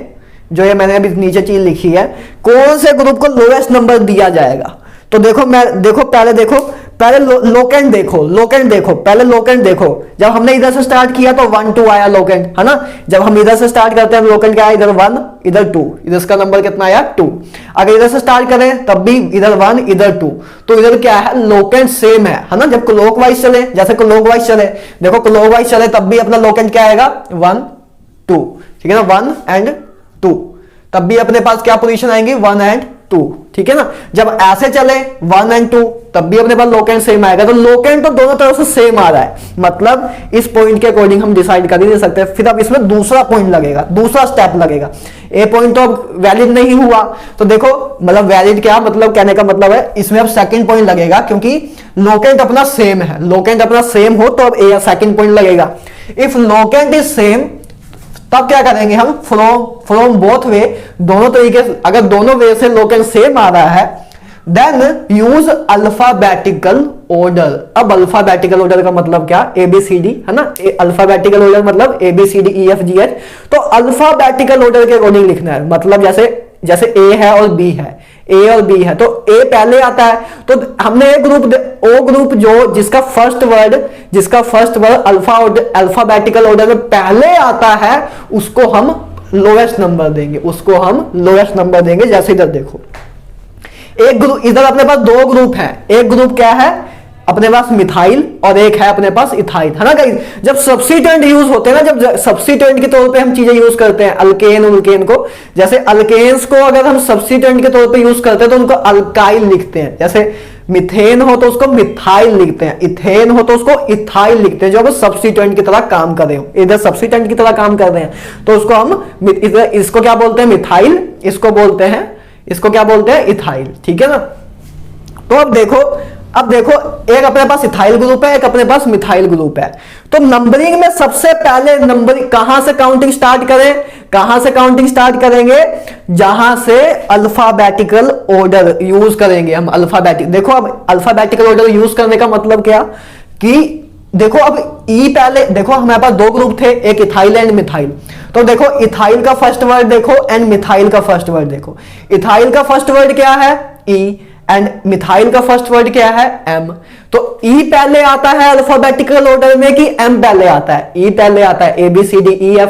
जो ये मैंने अभी नीचे चीज लिखी है, कौन से ग्रुप को लोएस्ट नंबर दिया जाएगा। तो देखो पहले लोकेंट देखो, पहले लोकेंट देखो। जब हमने इधर से स्टार्ट किया तो 1 2 आया लोकेंट, है ना। जब हम इधर से स्टार्ट करते हैं लोकेंट क्या आया, इधर 1 इधर 2, इधर इसका नंबर कितना आया 2। अगर इधर से स्टार्ट करें तब भी इधर 1 इधर 2, तो इधर क्या है, लोकेंट सेम है ना। जब क्लॉकवाइज चले, जैसे क्लॉकवाइज चले, देखो क्लॉकवाइज चले तब भी अपना लोकेंट क्या आएगा 1 2, ठीक है ना, 1 एंड 2, तब भी अपने पास क्या पोजीशन आएंगी 1 एंड 2, ठीक है ना। जब ऐसे चले 1 एंड 2 तब भी अपने पास लोकेंट सेम आएगा। तो लोकेंट तो दोनों तरफ से सेम आ रहा है, मतलब इस पॉइंट के अकॉर्डिंग हम डिसाइड कर ही नहीं सकते। फिर अब इसमें दूसरा पॉइंट लगेगा, दूसरा स्टेप लगेगा। ए पॉइंट तो अब वैलिड नहीं हुआ, तो देखो मतलब वैलिड क्या मतलब, कहने का मतलब है इसमें अब सेकंड पॉइंट लगेगा, क्योंकि लोकेंट अपना सेम है। लोकेंट अपना सेम हो तो अब ए सेकंड पॉइंट लगेगा। इफ लोकेंट इज सेम तब क्या करेंगे हम, फ्रॉम बोथ वे, दोनों तरीके से, अगर दोनों वे से लोकेंट सेम आ रहा है, देन यूज अल्फाबेटिकल ऑर्डर। अब अल्फाबेटिकल ऑर्डर का मतलब क्या, ABCD, है ना। अल्फाबेटिकल ऑर्डर मतलब ABCDEFGH। तो अल्फाबेटिकल ऑर्डर के अकॉर्डिंग लिखना है, मतलब जैसे A है और B है, A और B है, तो A पहले आता है, तो हमने ओ ग्रुप जो जिसका फर्स्ट वर्ड अल्फाबेटिकल ऑर्डर में पहले आता है, उसको हम लोएस्ट नंबर देंगे, जैसे इधर देखो एक ग्रुप, इधर अपने पास 2 ग्रुप हैं। एक ग्रुप क्या है अपने पास मिथाइल, और एक है अपने पास इथाइल, है ना गाइस। जब सब्स्टिट्यूएंट यूज होते हैं ना, जब सब्स्टिट्यूएंट के तौर पे हम चीजें यूज करते हैं, अल्केन उल्केन को, जैसे अल्केन्स को अगर हम सब्स्टिट्यूएंट के तौर पे यूज करते हैं तो उनको अल्काइल लिखते हैं। जैसे मिथेन हो तो उसको मिथाइल लिखते हैं, इथेन हो तो उसको इथाइल लिखते हैं, जो अब सब्स्टिट्यूएंट की तरह काम कर रहे हो, इधर सब्स्टिट्यूएंट की तरह काम कर रहे हैं, तो उसको हम इसको क्या बोलते हैं, मिथाइल, इसको क्या बोलते हैं इथाइल, ठीक है ना। तो अब देखो एक अपने पास इथाइल ग्रुप है, एक अपने पास मिथाइल ग्रुप है। तो नंबरिंग में सबसे पहले नंबरिंग कहां से काउंटिंग स्टार्ट करेंगे, जहां से अल्फाबेटिकल ऑर्डर यूज करेंगे हम। देखो अब अल्फाबेटिकल ऑर्डर यूज करने का मतलब क्या, कि देखो अब पहले देखो हमारे पास 2 ग्रुप थे, एक इथाइल एंड मिथाइल। तो देखो इथाइल का फर्स्ट वर्ड देखो एंड मिथाइल का फर्स्ट वर्ड देखो। इथाइल का फर्स्ट वर्ड क्या है E, एंड मिथाइल का फर्स्ट वर्ड क्या है M। तो E पहले आता है अल्फाबेटिकल ऑर्डर में कि M पहले आता है? E पहले आता है, ABCDEF,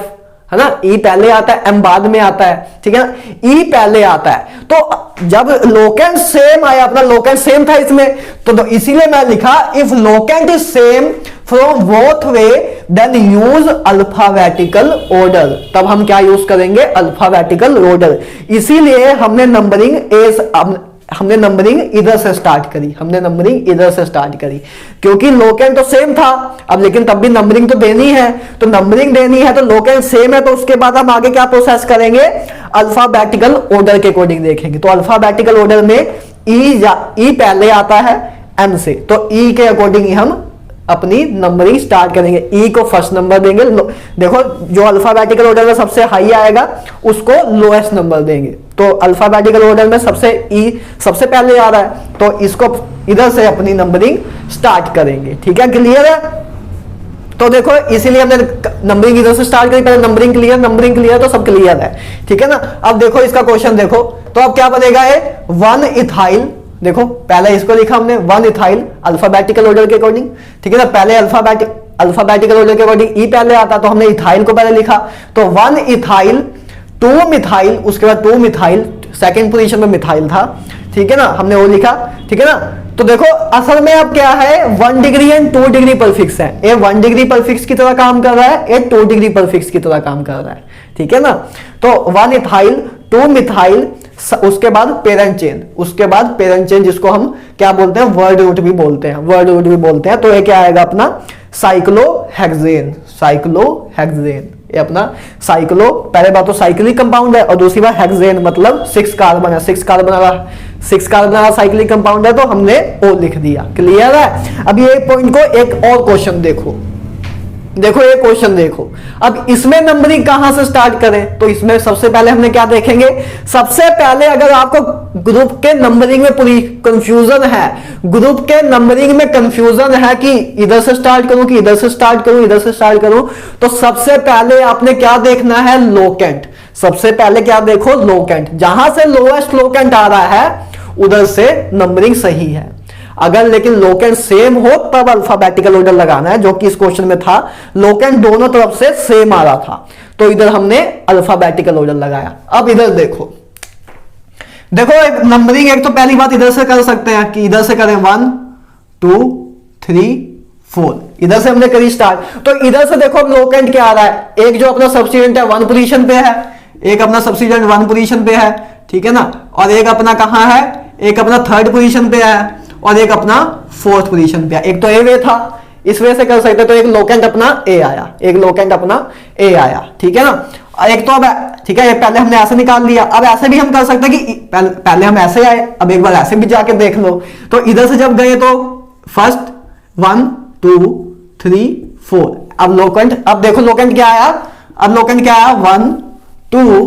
है ना। E पहले आता है, M बाद में आता है, ठीक है ना। E पहले आता है। तो जब लोकेंट सेम आया, अपना लोकेंट सेम था इसमें, तो इसीलिए मैं लिखा if locant is same from both way then use alphabetical order. तब हम क्या यूज करेंगे, अल्फाबेटिकल ऑर्डर। इसीलिए हमने नंबरिंग इधर से स्टार्ट करी, क्योंकि लोकेंट तो सेम था अब, लेकिन तब भी नंबरिंग तो देनी है, तो लोकेंट सेम है, तो उसके बाद हम आगे क्या प्रोसेस करेंगे, अल्फाबेटिकल ऑर्डर के अकॉर्डिंग देखेंगे। तो अल्फाबेटिकल ऑर्डर में ई पहले आता है एम से, तो ई के अकॉर्डिंग ही हम अपनी नंबरिंग स्टार्ट करेंगे। ई को फर्स्ट नंबर देंगे, देखो जो अल्फाबेटिकल ऑर्डर में सबसे हाई आएगा उसको लोएस्ट नंबर देंगे। तो अल्फाबेटिकल ऑर्डर में सबसे पहले आ रहा है, तो इसको इधर से अपनी नंबरिंग स्टार्ट करेंगे, ठीक है, क्लियर है। तो देखो इसीलिए हमने नंबरिंग इधर से स्टार्ट करी, पहले नंबरिंग क्लियर तो सब क्लियर है, ठीक है ना। अब देखो इसका क्वेश्चन देखो, तो अब क्या बनेगा, 1 इथाइल, देखो पहले इसको लिखा हमने 1 इथाइल अल्फाबेटिकल ऑर्डर के अकॉर्डिंग, ठीक है ना। पहले अल्फाबेटिकल ऑर्डर के अकॉर्डिंग ई पहले आता, तो हमने इथाइल को पहले लिखा, तो 1 इथाइल 2 मिथाइल, उसके बाद 2 मिथाइल, सेकंड पोजीशन में मिथाइल था, ठीक है ना, हमने वो लिखा, ठीक है ना। तो देखो असल में अब क्या है, 1 डिग्री एंड 2 डिग्री परफिक्स है। ये 1 डिग्री परफिक्स की तरह काम कर रहा है, ये 2 डिग्री परफिक्स की तरह काम कर रहा है, ठीक है ना। तो 1 इथाइल 2 मिथाइल, उसके बाद पेरेंट चेन, उसके बाद पेरेंट चेन जिसको हम क्या बोलते हैं, वर्ड रूट भी बोलते हैं, वर्ड रूट भी बोलते हैं। तो ये क्या आएगा अपना साइक्लोहेक्सेन, साइक्लोहेक्सेन, ये अपना साइक्लो, पहले बात तो साइक्लिक कंपाउंड है और दूसरी बात हेक्सेन मतलब 6 कार्बन है, 6 कार्बन वाला साइक्लिक कंपाउंड है, तो हमने ओ लिख दिया। क्लियर है। अब ये पॉइंट को एक और क्वेश्चन देखो, देखो ये क्वेश्चन देखो। अब इसमें नंबरिंग कहां से स्टार्ट करें, तो इसमें सबसे पहले हमने क्या देखेंगे, सबसे पहले अगर आपको ग्रुप के नंबरिंग में पूरी कंफ्यूजन है, ग्रुप के नंबरिंग में कंफ्यूजन है कि इधर से स्टार्ट करूं कि इधर से स्टार्ट करूं, इधर से स्टार्ट करूं, तो सबसे पहले आपने क्या देखना है, लोकेंट। सबसे पहले क्या देखो, लोकेंट, जहां से लोएस्ट लोकेंट आ रहा है उधर से नंबरिंग सही है। अगर लेकिन लोकेंट सेम हो तब अल्फाबेटिकल ऑर्डर लगाना है, जो कि इस क्वेश्चन में था, लोकेंट दोनों तरफ से सेम आ रहा था, तो इधर हमने अल्फाबेटिकल ऑर्डर लगाया। अब इधर देखो, देखो एक नंबरिंग, एक तो पहली बात इधर से कर सकते हैं कि इधर से करें 1 2 3 4, इधर से हमने करी स्टार्ट। तो इधर से देखो अब लोकेंट क्या आ रहा है, एक जो अपना सब्स्टिट्यूएंट है 1 पोजीशन पे है, एक अपना सब्स्टिट्यूएंट 1 पोजीशन पे है, ठीक है ना, और एक अपना कहां है, एक अपना 3rd पोजीशन पे है और एक अपना 4th पोजीशन पे है। एक तो ए वे था, इस वजह से कर सकते, तो एक लोकेंट अपना ए आया, एक लोकेंट अपना ए आया, ठीक है ना। और एक तो अब ठीक है, पहले हमने ऐसे निकाल लिया, अब ऐसे भी हम कर सकते हैं कि पहले हम ऐसे आए, अब एक बार ऐसे भी जाके देख लो। तो इधर से जब गए तो फर्स्ट 1 2 3 4, अब लोकेंट, अब देखो लोकेंट क्या आया, अब लोकेंट क्या आया, 1 2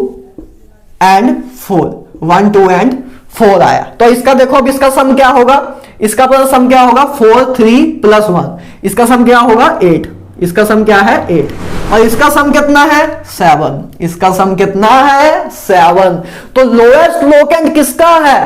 एंड 4, 1 2 एंड 4 आया। तो इसका देखो अब इसका सम क्या होगा, इसका प्लस सम क्या होगा, 4 3 + 1, इसका सम क्या होगा 8, इसका सम क्या है 8, और इसका सम कितना है 7, इसका सम कितना है 7। तो लोएस्ट लोकेंट किसका है,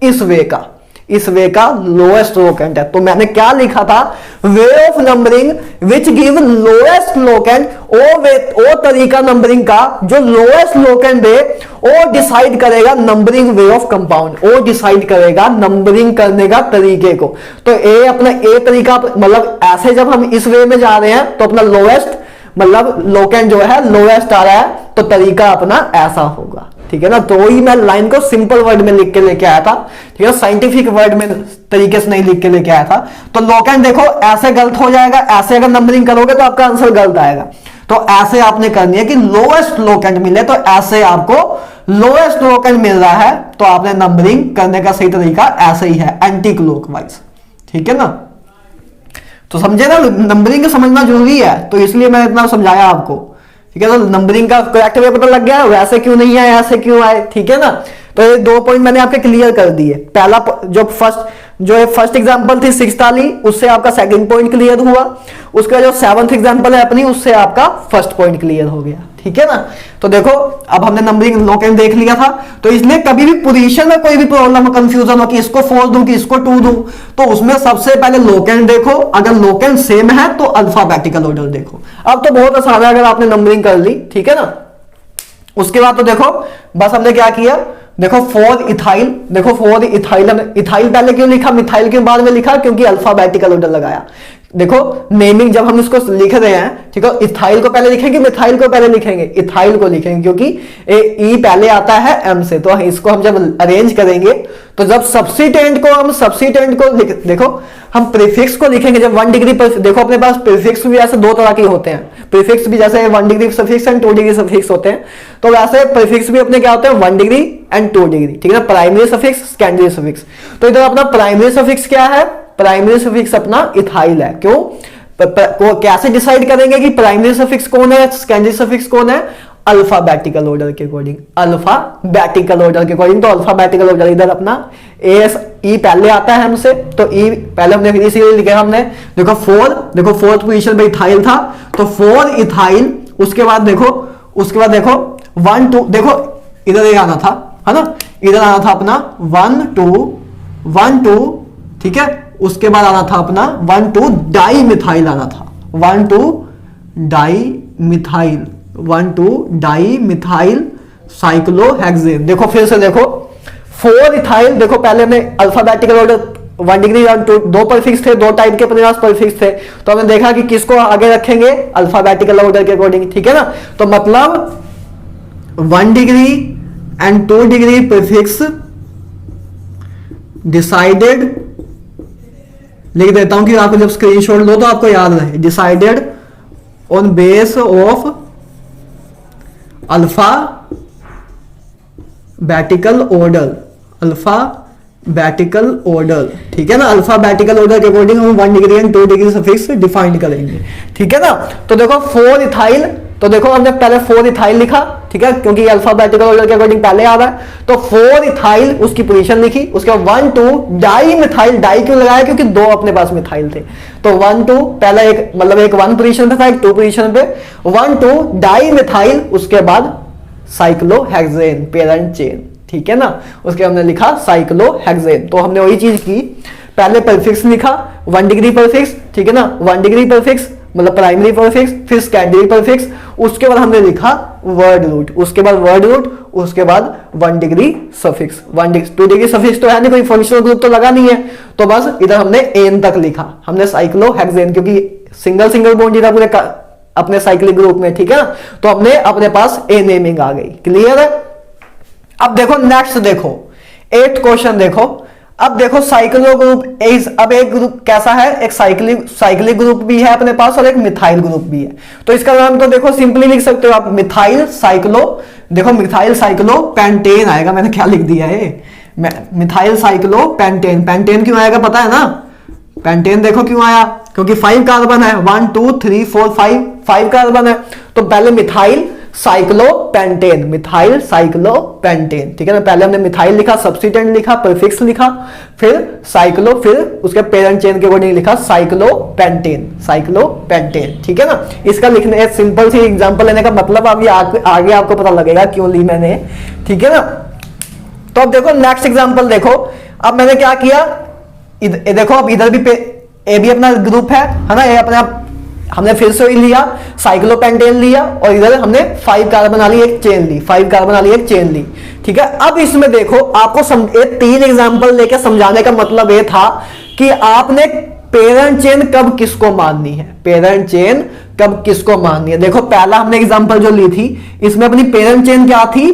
इस वे का, इस वे का लोएस्ट लोकेंट है। तो मैंने क्या लिखा था, way of numbering which give lowest locant, ओ तरीका नंबरिंग का जो लोएस्ट लोकेंट दे, वो डिसाइड करेगा नंबरिंग वे ऑफ कंपाउंड, वो डिसाइड करेगा नंबरिंग करने का तरीके को। तो ए अपना ए तरीका, मतलब ऐसे जब हम इस वे में जा रहे हैं तो अपना लोएस्ट मतलब लोकेंट जो है लोएस्ट आ रहा है, तो तरीका अपना ऐसा होगा, ठीक है ना। तो वही मैं लाइन को सिंपल वर्ड में लिख के लेके आया था, ठीक है, साइंटिफिक वर्ड में तरीके से नहीं लिख के लेके आया था। तो लोकेंट देखो ऐसे गलत हो जाएगा, ऐसे अगर नंबरिंग करोगे तो आपका आंसर गलत आएगा। तो ऐसे आपने करनी है कि लोएस्ट लोकेंट मिले, तो ऐसे आपको लोएस्ट लोकेंट मिल रहा है तो आपने नंबरिंग करने का सही तरीका ऐसे ही है, एंटी क्लॉकवाइज, ठीक है ना। तो समझे ना, नंबरिंग को समझना जरूरी है, तो इसलिए मैं इतना समझाया आपको, ठीक है। तो नंबरिंग का करेक्ट वे पता लग गया, वैसे क्यों नहीं आए ऐसे क्यों आए, ठीक है ना। तो ये 2 पॉइंट मैंने आपके क्लियर कर दिए। पहला जो फर्स्ट एग्जांपल थी 6th वाली, उससे आपका सेकंड पॉइंट क्लियर हुआ, उसका जो 7th एग्जांपल है अपनी, उससे आपका फर्स्ट पॉइंट क्लियर हो गया, ठीक है ना। तो देखो अब हमने नंबरिंग लोकेंट देख लिया था, तो इसलिए कभी भी पोजीशन में कोई भी प्रॉब्लम कंफ्यूजन हो कि इसको 4 दूं कि इसको 2 दूं, तो उसमें सबसे पहले लोकेंट देखो, अगर लोकेंट सेम है तो अल्फाबेटिकल ऑर्डर देखो। अब तो बहुत आसान है अगर आपने नंबरिंग कर ली, ठीक है ना। उसके बाद तो देखो बस हमने क्या किया, देखो 4 इथाइल, देखो 4 इथाइल, इथाइल पहले क्यों लिखा, मिथाइल क्यों बाद में लिखा, क्योंकि अल्फाबेटिकल ऑर्डर लगाया। देखो नेमिंग जब हम इसको लिख रहे हैं, ठीक है, इथाइल को पहले लिखेंगे, मिथाइल को पहले लिखेंगे, इथाइल को लिखेंगे, क्योंकि ई पहले आता है एम से। तो इसको हम जब अरेंज करेंगे, तो जब सब्स्टिट्यूएंट को देखो हम प्रीफिक्स को लिखेंगे जब 1 डिग्री पर, देखो अपने पास प्रीफिक्स भी ऐसे 2 तरह के होते हैं, प्रीफिक्स भी जैसे 1 degree suffix and 2 degree suffix होते हैं, तो वैसे प्रीफिक्स भी अपने क्या होते हैं 1 डिग्री एंड 2 डिग्री, ठीक है ना। Primary suffix, secondary suffix. तो इधर अपना प्राइमरी सफिक्स क्या है, प्राइमरी सफिक्स अपना इथाइल है। क्यों, कैसे डिसाइड करेंगे कि प्राइमरी सफिक्स कौन है, सेकेंडरी सफिक्स कौन है, अल्फाबेटिकल ऑर्डर के अकॉर्डिंग, अल्फाबेटिकल ऑर्डर के अकॉर्डिंग। तो अल्फाबेटिकल ऑर्डर इधर अपना ई पहले आता है हमसे, तो ई पहले हमने इसीलिए लिखा हमने, देखो 4, देखो 4th पोजीशन पे इथाइल था, तो 4 इथाइल, उसके बाद देखो 1 2, देखो इधर एक आना था, है ना, इधर आना था अपना 1 2, ठीक है। उसके बाद आना था अपना 1 2 डाई मिथाइल आना था, 1 2 डाई मिथाइल साइक्लोहेक्सेन। देखो फिर से देखो 4 इथाइल, देखो पहले हमने अल्फाबेटिकल ऑर्डर 1 डिग्री दो परफिक्स थे, दो टाइप के अपने पास परफिक्स थे, तो हमने देखा कि किसको आगे रखेंगे, अल्फाबेटिकल ऑर्डर के अकॉर्डिंग, ठीक है ना। तो मतलब 1 degree and 2 degree prefix decided, लिख देता हूं कि आपको जब स्क्रीनशॉट लो तो आपको याद रहे, decided on base of alphabetical order, alphabetical order, ठीक है ना। अल्फाबेटिकल ऑर्डर के अकॉर्डिंग हम 1 degree and 2 degree suffix define करेंगे, ठीक है ना। तो देखो 4 इथाइल, तो देखो हमने पहले 4 इथाइल लिखा, ठीक है, क्योंकि अल्फाबेटिकल ऑर्डर के अकॉर्डिंग पहले आ रहा है, तो 4 इथाइल उसकी पोजीशन लिखी। उसके बाद 1 2 डाई मिथाइल, डाई क्यों लगाया, क्योंकि दो अपने पास मिथाइल थे, तो 1 2 पहला एक मतलब एक 1 पोजीशन पे था, एक 2 पोजीशन पे, 1 2 डाई मिथाइल, उसके बाद साइक्लोहेक्सेन पेरेंट चेन, ठीक है ना। उसके हमने लिखा साइक्लोहेक्सेन, तो हमने वही चीज की, पहले परफिक्स लिखा 1 डिग्री परफिक्स, ठीक है ना, 1 डिग्री परफिक्स मतलब प्राइमरी परफिक्स, फिर सेकेंडरी परफिक्स, उसके बाद हमने लिखा वर्ड रूट, उसके बाद वर्ड रूट, उसके बाद 1 डिग्री सफिक्स, 2 डिग्री सफिक्स तो है नहीं, कोई फंक्शनल ग्रुप तो लगा नहीं है, तो बस इधर हमने एन तक लिखा, हमने साइक्लोहेक्सेन, क्योंकि सिंगल सिंगल बॉन्ड ही था पूरे अपने साइक्लिक ग्रुप में, ठीक है ना, तो हमने अपने पास ए नेमिंग आ गई, क्लियर है। अब देखो नेक्स्ट, देखो 8th क्वेश्चन देखो, अब देखो साइक्लो ग्रुप, अब एक ग्रुप कैसा है, एक साइक्लिक ग्रुप भी है अपने पास और एक मिथाइल ग्रुप भी है, तो इसका नाम तो देखो सिंपली लिख सकते हो आप, मिथाइल साइक्लो, देखो मिथाइल साइक्लो पेंटेन आएगा, मैंने क्या लिख दिया है, मिथाइल साइक्लो पेंटेन, पेंटेन क्यों आएगा पता है ना, पेंटेन देखो क्यों आया, क्योंकि 5 कार्बन है, 1 2 3 4 5 कार्बन है, तो पहले methyl cyclo pentane, methyl cyclo pentane, ठीक है ना। पहले हमने मिथाइल लिखा, सब्स्टिट्यूएंट लिखा, प्रीफिक्स लिखा, फिर साइक्लो, फिर उसके पेरेंट चेन के अकॉर्डिंग लिखा साइक्लो पेंटेन, ठीक है ना। इसका लिखने सिंपल सी एग्जांपल लेने का मतलब अभी आगे आपको पता लगेगा क्यों ली मैंने, ठीक है ना। तो अब देखो नेक्स्ट एग्जांपल देखो, अब मैंने क्या किया, देखो अब इधर भी ए भी अपना ग्रुप है ना, ये अपने आप हमने फिर से लिया साइक्लोपेंटेन लिया, और इधर हमने 5 कार्बन वाली एक चेन ली, 5 कार्बन वाली एक चेन ली, ठीक है। अब इसमें देखो आपको 3 एग्जांपल लेके समझाने का मतलब ये था कि आपने पेरेंट चेन कब किसको माननी है, पेरेंट चेन कब किसको माननी है। देखो पहला हमने एग्जांपल जो ली थी, इसमें अपनी पेरेंट चेन क्या थी,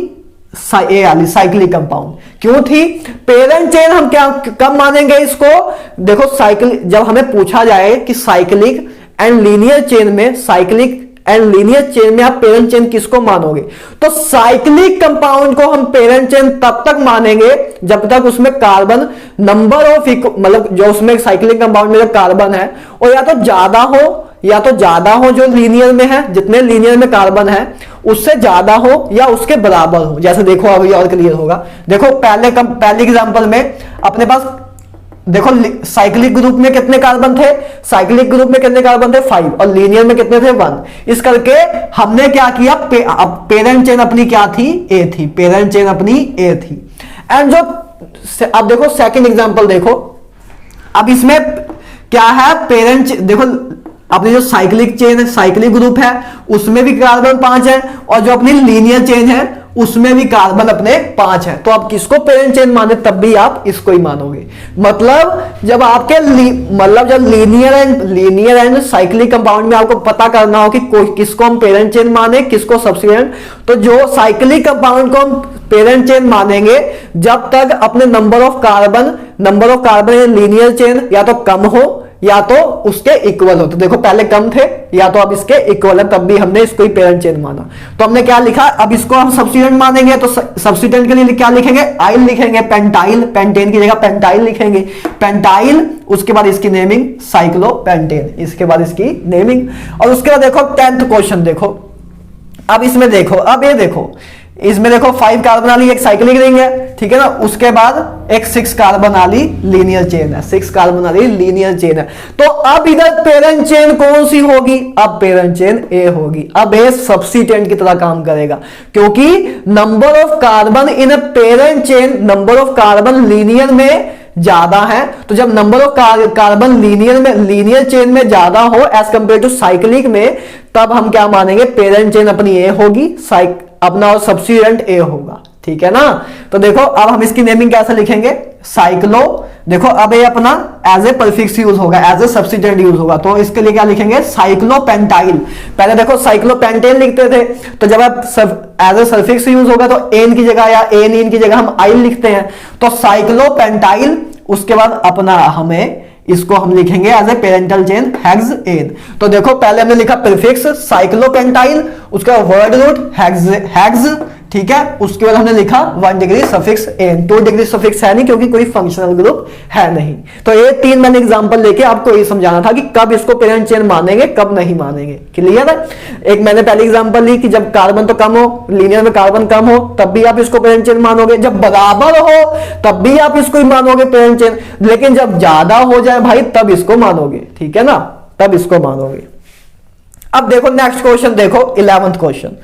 ए वाली साइक्लिक कंपाउंड, क्यों थी पेरेंट चेन, हम क्या कब मानेंगे इसको, देखो साइकिल जब हमें पूछा जाए कि साइक्लिक एंड लीनियर चेन में, साइक्लिक एंड लीनियर चेन में आप पेरेंट चेन किसको मानोगे, तो साइक्लिक कंपाउंड को हम पेरेंट चेन तब तक मानेंगे जब तक उसमें कार्बन नंबर ऑफ मतलब जो उसमें साइक्लिक कंपाउंड में जो कार्बन है वो या तो ज्यादा हो जो लीनियर में है, जितने लीनियर में कार्बन है उससे ज्यादा हो या उसके बराबर हो। जैसे देखो अभी और क्लियर होगा, देखो पहले एग्जांपल में अपने पास देखो साइक्लिक ग्रुप में कितने कार्बन थे, साइक्लिक ग्रुप में कितने कार्बन थे 5, और लीनियर में कितने थे 1। इस करके हमने क्या किया, पेरेंट चेन अपनी क्या थी, ए थी, पेरेंट चेन अपनी ए थी। एंड जो अब देखो सेकंड एग्जांपल देखो, अब इसमें क्या है, पेरेंट देखो अपनी जो साइक्लिक चेन है, साइक्लिक ग्रुप है उसमें भी कार्बन 5 है, और जो अपनी लीनियर चेन है उसमें भी कार्बन अपने 5 है, तो आप किसको पेरेंट चेन माने तब भी आप इसको ही मानोगे। मतलब जब आपके जब लीनियर एंड साइक्लिक कंपाउंड में आपको पता करना हो कि किसको हम पेरेंट चेन माने किसको सब्स्टिट्यूएंट, तो जो साइक्लिक कंपाउंड को हम पेरेंट चेन मानेंगे जब तक अपने number of carbon linear chain या तो कम हो या तो उसके इक्वल हो। तो देखो पहले कम थे या तो अब इसके इक्वल है, तब भी हमने इसको ही पेरेंट चेन माना। तो हमने क्या लिखा, अब इसको हम सब्स्टिट्यूएंट मानेंगे तो सब्स्टिट्यूएंट के लिए क्या लिखेंगे, आइल लिखेंगे, पेंटाइल, पेंटेन की जगह पेंटाइल लिखेंगे, पेंटाइल, उसके बाद इसकी नेमिंग साइक्लोपेंटेन, इसके बाद इसकी नेमिंग। और उसके बाद देखो 10th क्वेश्चन देखो, अब इसमें देखो, अब ये देखो इसमें देखो 5 कार्बन वाली एक साइक्लिक रिंग है, ठीक है ना, उसके बाद एक 6 कार्बन वाली लीनियर चेन है, 6 कार्बन वाली लीनियर चेन है। तो अब इधर पेरेंट चेन कौन सी होगी, अब पेरेंट चेन ए होगी। अब ए सब्स्टिट्यूएंट की तरह काम करेगा, क्योंकि number of carbon in a parent chain, number of carbon linear में ज्यादा है, तो जब number of carbon linear chain में ज्यादा हो एज कंपेयर टू साइक्लिक में, तब हम क्या मानेंगे, पेरेंट चेन अपनी ए होगी, अपना और सब्स्टिट्यूएंट ए होगा। ठीक है ना। तो देखो अब हम इसकी नेमिंग कैसे लिखेंगे, साइक्लो, देखो अब ये अपना एज ए परफिक्स यूज होगा, एज ए सब्स्टिट्यूएंट यूज होगा, तो इसके लिए क्या लिखेंगे, साइक्लोपेंटाइल। पहले देखो साइक्लोपेंटेन लिखते थे, तो जब आप एज ए सफिक्स यूज होगा तो एन की जगह या एन की जगह हम आइल लिखते हैं, तो साइक्लोपेंटाइल, उसके बाद अपना हमें इसको हम लिखेंगे as a parental chain hexane. तो देखो पहले हमने लिखा प्रीफिक्स साइक्लोपेंटाइल, उसका वर्ड रूट हेक्स, ठीक है, उसके बाद हमने लिखा 1 degree suffix ene, 2 degree suffix है नहीं क्योंकि कोई फंक्शनल ग्रुप है नहीं। तो ये 3 मैंने एग्जांपल लेके आपको ये समझाना था कि कब इसको पेरेंट चेन मानेंगे कब नहीं मानेंगे, क्लियर है। एक मैंने पहली एग्जांपल ली कि जब कार्बन तो कम हो, लीनियर में कार्बन कम हो तब भी आप इसको पेरेंट चेन मानोगे, जब बराबर हो तब भी आप इसको ही मानोगे पेरेंट चेन, लेकिन जब ज्यादा हो जाए भाई तब इसको मानोगे, ठीक है ना, तब इसको मानोगे। अब देखो नेक्स्ट क्वेश्चन, देखो 11वां क्वेश्चन,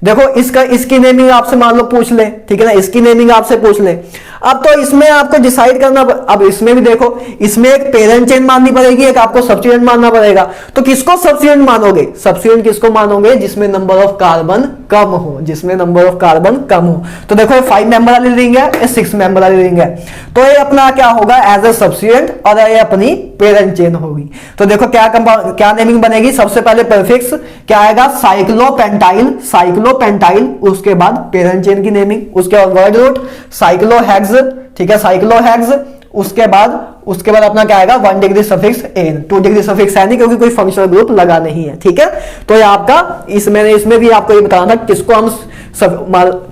देखो इसकी नेमिंग आपसे मान लो पूछ ले, ठीक है ना, इसकी नेमिंग आपसे पूछ ले। अब तो इसमें आपको डिसाइड करना, अब इसमें भी देखो, इसमें एक पेरेंट चेन माननी पड़ेगी, एक आपको सब्स्टिट्यूएंट मानना पड़ेगा। तो किसको सब्स्टिट्यूएंट मानोगे, सब्स्टिट्यूएंट किसको मानोगे, जिसमें नंबर ऑफ कार्बन कम हो, जिसमें नंबर ऑफ कार्बन कम हो। तो देखो ये 5 मेंबर वाली रिंग है, ये 6 मेंबर वाली रिंग है, तो ये अपना क्या होगा एज ए सब्स्टिट्यूएंट और ये अपनी पेरेंट चेन होगी। तो देखो क्या नेमिंग बनेगी, सबसे पहले प्रीफिक्स क्या आएगा, साइक्लोपेंटाइल, साइक्लोपेंटाइल, उसके बाद पेरेंट चेन की नेमिंग, उसके बाद वर्ड रूट साइक्लोहेक्स, ठीक है, साइक्लोहेक्स, उसके बाद अपना क्या आएगा 1 degree suffix ene, 2 degree suffix है नहीं क्योंकि कोई फंक्शनल ग्रुप लगा नहीं है, ठीक है। तो ये आपका इसमें भी आपको ये बताना था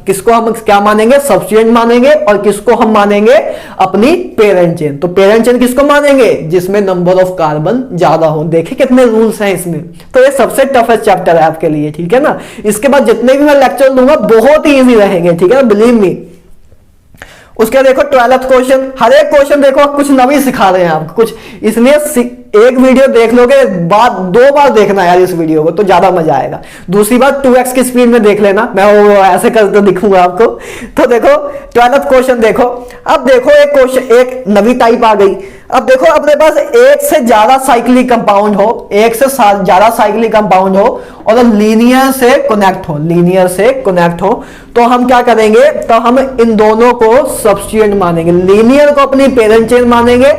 किसको हम क्या मानेंगे, सब्स्टिट्यूएंट मानेंगे और किसको हम मानेंगे अपनी पेरेंट चेन। तो पेरेंट चेन किसको मानेंगे, जिसमें नंबर ऑफ कार्बन ज्यादा हो। देखिए कितने रूल्स हैं इसमें, तो ये सबसे टफेस्ट चैप्टर है आपके लिए, ठीक है ना। इसके बाद जितने भी मैं लेक्चर लूंगा बहुत ही ईजी रहेंगे, ठीक है ना, बिलीव मी। उसके देखो 12th क्वेश्चन, हर एक क्वेश्चन देखो कुछ नवी सिखा रहे हैं आपको कुछ, इसलिए एक वीडियो देख लोगे, 2 बार देखना यार इस वीडियो को, तो ज्यादा मजा आएगा। दूसरी बात 2x की स्पीड में देख लेना, मैं वो ऐसे करके दिखूंगा आपको। तो देखो 12th क्वेश्चन देखो, अब देखो एक क्वेश्चन, एक नवी टाइप आ गई। अब देखो अपने पास एक से ज्यादा साइक्लिक कंपाउंड हो, एक से ज्यादा साइक्लिक कंपाउंड हो और लीनियर से कनेक्ट हो, लीनियर से कनेक्ट हो, तो हम क्या करेंगे, तो हम इन दोनों को सब्स्टिट्यूएंट मानेंगे। लीनियर को अपनी पेरेंट चेन मानेंगे,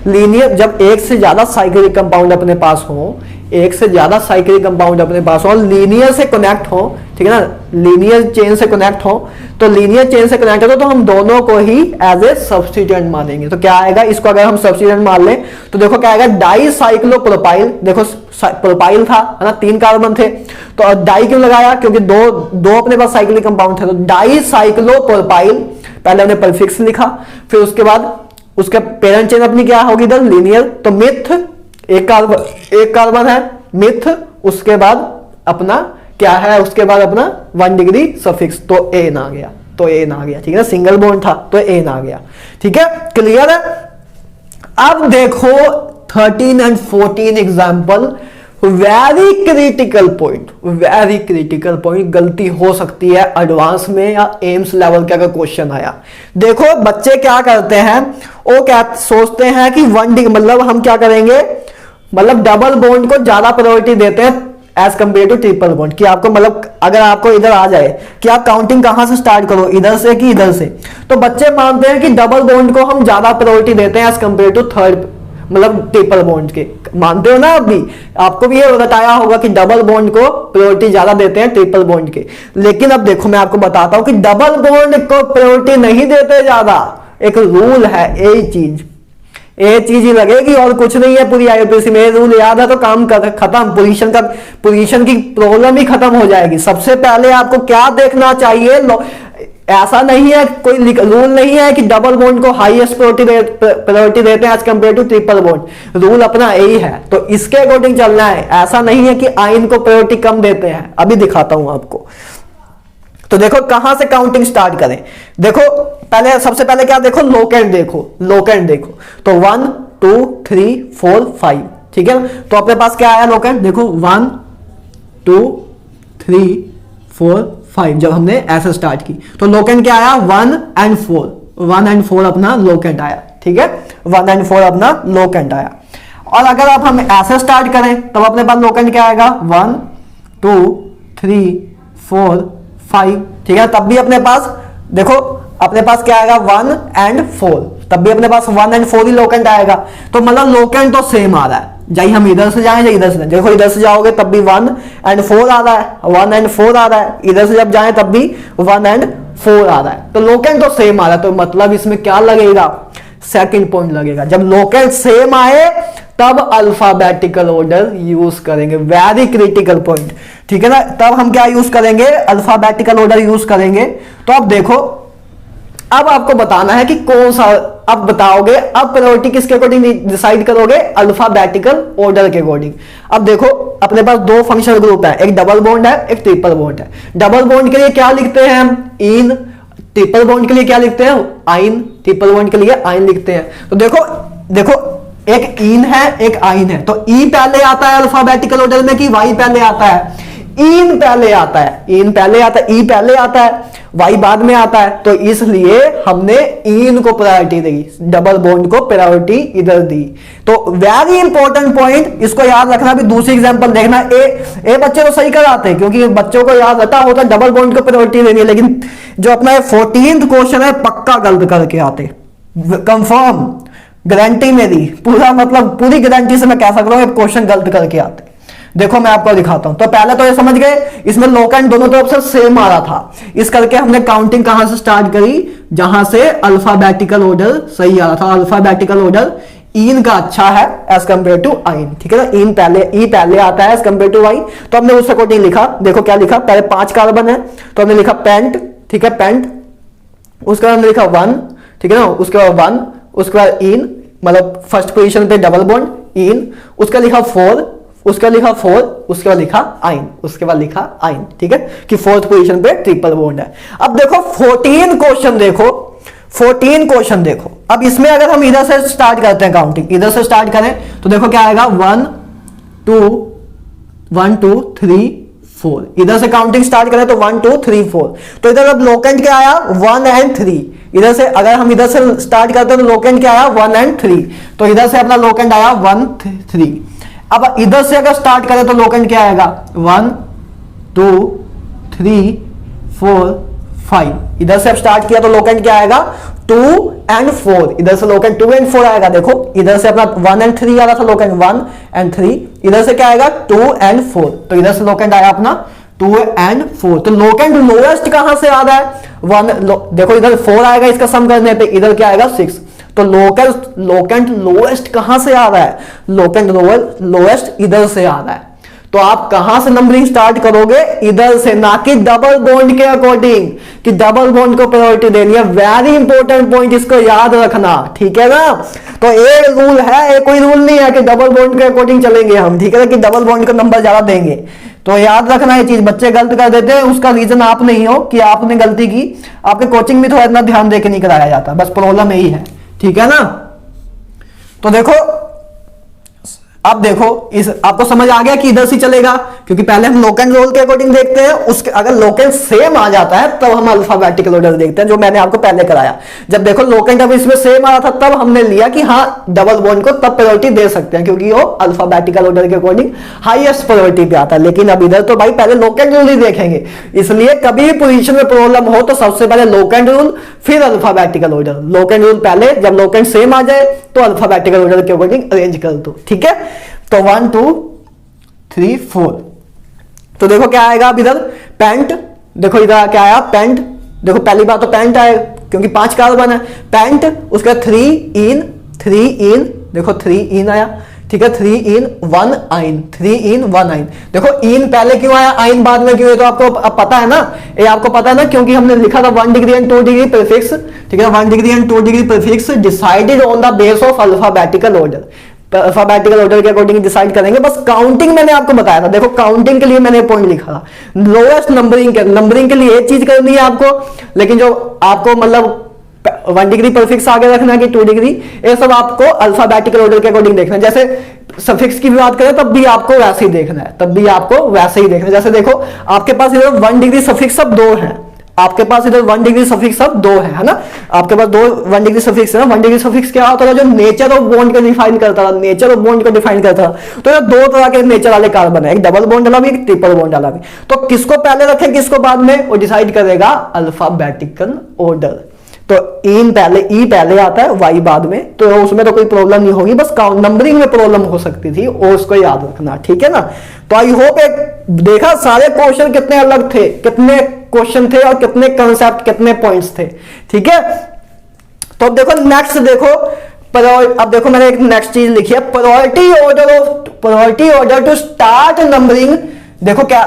लीनियर जब एक से ज्यादा साइक्लिक कंपाउंड अपने पास हो, एक से ज्यादा साइक्लिक कंपाउंड अपने पास हो, लीनियर से कनेक्ट हो, ठीक है ना, लीनियर चेन से कनेक्ट हो, तो लीनियर चेन से कनेक्ट हो तो हम दोनों को ही एज ए सब्स्टिट्यूएंट मानेंगे। तो क्या आएगा, इसको अगर हम सब्स्टिट्यूएंट मान लें तो देखो क्या आएगा, डाइसाइक्लोप्रोपाइल, देखो प्रोपाइल था है ना, 3 कार्बन थे, तो डाई क्यों लगाया, क्योंकि दो अपने पास साइक्लिक कंपाउंड थे, तो डाइसाइक्लोप्रोपाइल, पहले हमने प्रीफिक्स लिखा, फिर उसके बाद उसके पेरेंट चेन अपनी क्या होगी इधर, लीनियर, तो मिथ, एक कार्बन है मिथ, उसके बाद अपना क्या है, उसके बाद अपना 1 डिग्री सफिक्स, तो एन आ गया, तो एन आ गया, ठीक है ना, सिंगल बॉन्ड था तो एन आ गया, ठीक है, क्लियर है। अब देखो 13 and 14 example, very critical point, very critical point, गलती हो सकती है एडवांस में या एम्स लेवल का अगर क्वेश्चन आया। देखो बच्चे क्या करते हैं, वो क्या सोचते हैं कि 1 डिग्री, मतलब हम क्या करेंगे, मतलब डबल बॉन्ड को ज्यादा प्रायोरिटी देते हैं as compare to triple bond, कि आपको मतलब अगर आपको इधर आ जाए कि आप काउंटिंग कहां से स्टार्ट करो, इधर से कि इधर से, तो बच्चे मानते हैं कि डबल बॉन्ड को हम ज्यादा प्रायोरिटी देते हैं एज कंपेयर टू थर्ड, मतलब ट्रिपल बॉन्ड के। मानते हो ना आप भी, आपको भी ये बताया होगा कि डबल बॉन्ड को प्रायोरिटी ज्यादा देते हैं ट्रिपल बॉन्ड के। लेकिन अब देखो मैं आपको बताता हूं कि डबल बॉन्ड को प्रायोरिटी नहीं देते ज्यादा, एक रूल है, यही चीज ही लगेगी और कुछ नहीं है पूरी आईयूपीएससी में। रूल याद है तो काम खत्म, पोजीशन की प्रॉब्लम ही खत्म हो जाएगी। सबसे पहले आपको क्या देखना चाहिए, ऐसा नहीं है, कोई रूल नहीं है कि डबल बॉन्ड को हाईएस्ट प्रायोरिटी देते हैं as compare to triple bond, rule अपना यही है, तो इसके अकॉर्डिंग चलना है। ऐसा नहीं है कि आयन को प्रायोरिटी कम देते हैं, अभी दिखाता हूं आपको। तो देखो कहां से काउंटिंग स्टार्ट करें, देखो पहले सबसे पहले क्या देखो, लोकेंड देखो, तो 1 2 3 4 5, ठीक है। तो अपने पास क्या आया लोकेंड, देखो 1 2 3 4 5, जब हमने ऐसे स्टार्ट की तो लोकेंड क्या आया, 1 and 4 अपना लोकेंड आया, ठीक है, 1 and 4 अपना लोकेंड आया। और अगर आप हम ऐसे स्टार्ट करें तब अपने पास लोकेंड क्या आएगा, 1 2 3 4 5, ठीक है, तब भी अपने पास देखो अपने पास क्या आएगा 1 एंड 4, तब भी अपने पास 1 एंड 4 ही लोकेंट आएगा, तो मतलब लोकेंट तो सेम आ रहा है, चाहे हम इधर से जाएं या इधर से, देखो इधर से जाओगे तब भी 1 एंड 4 आ रहा है, 1 एंड 4 आ रहा है, इधर से जब जाएं तब भी 1 एंड 4 आ रहा है, तो लोकेंट तो सेम आ रहा है, तो मतलब इसमें क्या लगेगा, सेकंड पॉइंट लगेगा। जब लोकेंट सेम आए तब अल्फाबेटिकल ऑर्डर यूज करेंगे, वेरी क्रिटिकल पॉइंट, ठीक है ना। तब हम क्या यूज करेंगे, अल्फाबेटिकल ऑर्डर यूज करेंगे। तो अब देखो, अब आपको बताना है कि कौन सा, अब बताओगे, अब प्रायोरिटी किसके अकॉर्डिंग डिसाइड करोगे, अल्फाबेटिकल ऑर्डर के अकॉर्डिंग। अब देखो अपने पास दो फंक्शनल ग्रुप है, एक डबल बॉन्ड है, एक ट्रिपल बॉन्ड है। डबल बॉन्ड के लिए क्या लिखते हैं हम, इन, ट्रिपल बॉन्ड के लिए क्या लिखते हैं, आइन, ट्रिपल बॉन्ड के लिए आइन लिखते हैं। तो देखो देखो एक इन है एक आइन है, तो ई पहले आता है अल्फाबेटिकल ऑर्डर में कि वाई पहले आता है, इन पहले आता है, इन पहले आता है, ई पहले आता है, वाई बाद में आता है, तो इसलिए हमने इन को प्रायोरिटी दी, डबल बॉन्ड को प्रायोरिटी इधर दी। तो वेरी इंपॉर्टेंट पॉइंट, इसको याद रखना। भी दूसरी एग्जांपल देखना, ए बच्चे तो सही कराते हैं क्योंकि बच्चों को याद रहता होता है डबल बॉन्ड को प्रायोरिटी देनी है, लेकिन जो अपना 14th क्वेश्चन है पक्का गलत करके आते, कंफर्म, गारंटी मेरी, पूरा मतलब पूरी गारंटी से मैं कह सकता हूं क्वेश्चन गलत करके आते। देखो मैं आपको दिखाता हूं। तो पहले तो ये समझ गए इसमें लोकेंट दोनों तरफ से सेम आ रहा था, इस करके हमने काउंटिंग कहां से स्टार्ट करी, जहां से अल्फाबेटिकल ऑर्डर सही आ रहा था। अल्फाबेटिकल ऑर्डर इन का अच्छा है एज कंपेयर टू आइन, ठीक है ना। इन पहले, ई पहले आता है एज कंपेयर टू वाई, तो हमने उस अकॉर्डिंग लिखा। देखो क्या लिखा, पहले 5 कार्बन है तो हमने लिखा पेंट, ठीक है, पेंट। उसके बाद हमने लिखा 1, ठीक है ना, उसके बाद 1, उसके बाद इन, मतलब फर्स्ट पोजीशन पे डबल बॉन्ड इन, उसका लिखा 4, उसका लिखा 4, उसके बाद लिखा आइन, उसके बाद लिखा आइन, ठीक है, कि 4th पोजीशन पे ट्रिपल बॉन्ड है। अब देखो 14 क्वेश्चन देखो, 14 क्वेश्चन देखो। अब इसमें अगर हम इधर से स्टार्ट करते हैं काउंटिंग, इधर से स्टार्ट करें तो देखो क्या आएगा 1 2 3 4, इधर से काउंटिंग स्टार्ट करें तो 1 2 3 4। तो इधर अब लोकेंट क्या आया 1 एंड 3, इधर से अगर हम इधर से स्टार्ट करते हैं तो लोकेंट क्या आया 1 एंड 3, तो इधर से अपना लोकेंट आया 1 3। अब इधर से अगर स्टार्ट करें तो लोकेंट क्या आएगा 1 2 3 4 5, इधर से अब स्टार्ट किया तो लोकेंट क्या आएगा 2 एंड 4, इधर से लोकेंट 2 एंड 4 आएगा। देखो इधर से अपना 1 एंड 3 आ रहा था, लोकेंट 1 एंड 3, इधर से क्या आएगा 2 एंड 4, तो इधर से लोकेंट आया अपना 2 एंड 4। तो लोकेंट लोएस्ट कहां से आ रहा है 1, देखो इधर 4 आएगा इसका सम करने पे, इधर क्या आएगा 6, तो लोकेंट लोएस्ट कहां से आ रहा है, लोकेंट लोएस्ट इधर से आ रहा है। तो आप कहां से नंबरिंग स्टार्ट करोगे, इधर से, ना कि डबल बॉन्ड के अकॉर्डिंग, कि डबल बॉन्ड को प्रायोरिटी देनी है। वेरी इंपॉर्टेंट पॉइंट, इसको याद रखना, ठीक है ना। तो एक रूल है, कोई रूल नहीं है कि डबल बॉन्ड के अकॉर्डिंग चलेंगे हम, ठीक है ना, कि डबल बॉन्ड को नंबर ज्यादा देंगे। तो याद रखना ये चीज, बच्चे गलत कर देते हैं, उसका रीजन आप नहीं हो कि आपने गलती की, आपके कोचिंग में थोड़ा इतना ध्यान देके नहीं कराया जाता, बस प्रॉब्लम यही है, ठीक है ना। तो देखो अब देखो इस आपको समझ आ गया कि इधर से चलेगा, क्योंकि पहले हम लोकेंट रोल के अकॉर्डिंग देखते हैं, उसके अगर लोकेंट सेम आ जाता है तब हम अल्फाबेटिकल ऑर्डर देखते हैं, जो मैंने आपको पहले कराया। जब देखो लोकेंट अब इसमें सेम आ रहा था तब हमने लिया कि हाँ डबल बॉन्ड को तब प्रायोरिटी दे सकते हैं, क्योंकि वो अल्फाबेटिकल ऑर्डर के अकॉर्डिंग हाईएस्ट प्रायोरिटी पे आता है। लेकिन अब इधर तो भाई पहले लोकेंट रूल ही देखेंगे, इसलिए कभी भी पोजीशन में प्रॉब्लम हो तो सबसे पहले लोकेंट रूल फिर अल्फाबेटिकल ऑर्डर। लोकेंट रूल पहले, जब लोकेंट सेम आ जाए तो अल्फाबेटिकल ऑर्डर के अकॉर्डिंग अरेंज कर दो, ठीक है। तो 1 2 3 4, तो देखो क्या आएगा अब इधर पेंट, देखो इधर क्या आया पेंट, देखो पहली बात तो पेंट आएगा क्योंकि 5 कार्बन है, पेंट, उसका 3 इन, देखो 3 इन आया, ठीक है, 3 इन 1 आइन, 3 इन 1 आइन। देखो इन पहले क्यों आया आइन बाद में क्यों है, तो आपको अब पता है ना, ये आपको पता है ना, क्योंकि हमने लिखा था 1 डिग्री एंड 2 डिग्री प्रीफिक्स, ठीक है, 1 degree and 2 degree prefix decided on the base of alphabetical order. Alphabetical order के अकॉर्डिंग डिसाइड करेंगे, बस काउंटिंग मैंने आपको बताया था। देखो काउंटिंग के लिए मैंने पॉइंट लिखा था, लोएस्ट नंबरिंग के लिए एक चीज करनी है आपको, लेकिन जो आपको मतलब 1 डिग्री प्रीफिक्स आगे रखना है कि 2 डिग्री, ये सब आपको अल्फाबेटिकल ऑर्डर के अकॉर्डिंग देखना है। जैसे सफिक्स की भी बात करें तब भी आपको वैसे ही देखना है, तब भी आपको वैसे ही देखना है। जैसे देखो आपके पास इधर 1 डिग्री सफिक्स सब 2 है, आपके पास इधर 1 डिग्री सफिक्स अब 2 है ना, आपके पास 2 1 डिग्री सफिक्स है ना। 1 डिग्री सफिक्स क्या होता था, जो नेचर ऑफ बॉन्ड को डिफाइन करता था, नेचर ऑफ बॉन्ड को डिफाइन करता था। तो ये 2 तरह के नेचर वाले कार्बन है, एक डबल बॉन्ड वाला भी, एक ट्रिपल बॉन्ड वाला भी। तो किसको पहले रखें किसको बाद में, वो डिसाइड करेगा अल्फाबेटिकल ऑर्डर। तो ई पहले आता है, वाई बाद में, तो उसमें तो कोई प्रॉब्लम नहीं होगी, बस नंबरिंग में प्रॉब्लम हो सकती थी, और उसको याद रखना, ठीक है ना। तो आई होप एक देखा सारे क्वेश्चन कितने अलग थे, कितने क्वेश्चन थे और कितने कंसेप्ट, कितने पॉइंट्स थे, ठीक है। तो अब देखो नेक्स्ट देखो, अब देखो मैंने एक नेक्स्ट चीज लिखी है, priority order to start numbering. देखो क्या,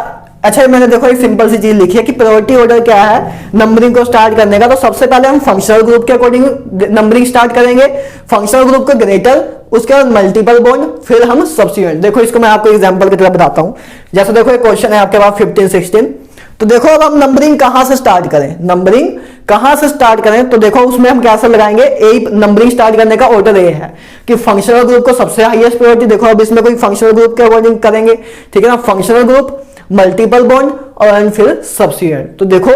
अच्छा मैंने देखो एक सिंपल सी चीज लिखी है कि प्रायोरिटी ऑर्डर क्या है नंबरिंग को स्टार्ट करने का। तो सबसे पहले हम फंक्शनल ग्रुप के अकॉर्डिंग नंबरिंग स्टार्ट करेंगे, फंक्शनल ग्रुप के ग्रेटर, उसके बाद मल्टीपल बॉन्ड, फिर हम सब्स्टिट्यूएंट। देखो इसको मैं आपको एग्जांपल की तरह बताता हूं। जैसे देखो एक क्वेश्चन है आपके पास 15 16, तो देखो अब हम नंबरिंग कहां से स्टार्ट करें, नंबरिंग कहां से स्टार्ट करें। तो देखो उसमें हम कैसे लगाएंगे, ए नंबरिंग स्टार्ट करने का ऑर्डर ये है कि फंक्शनल ग्रुप को सबसे हाईएस्ट प्रायोरिटी। देखो अब इसमें कोई फंक्शनल ग्रुप के अकॉर्डिंग करेंगे, ठीक है ना, फंक्शनल ग्रुप, मल्टीपल बॉन्ड और फिर सब्स्टिट्यूएंट। तो देखो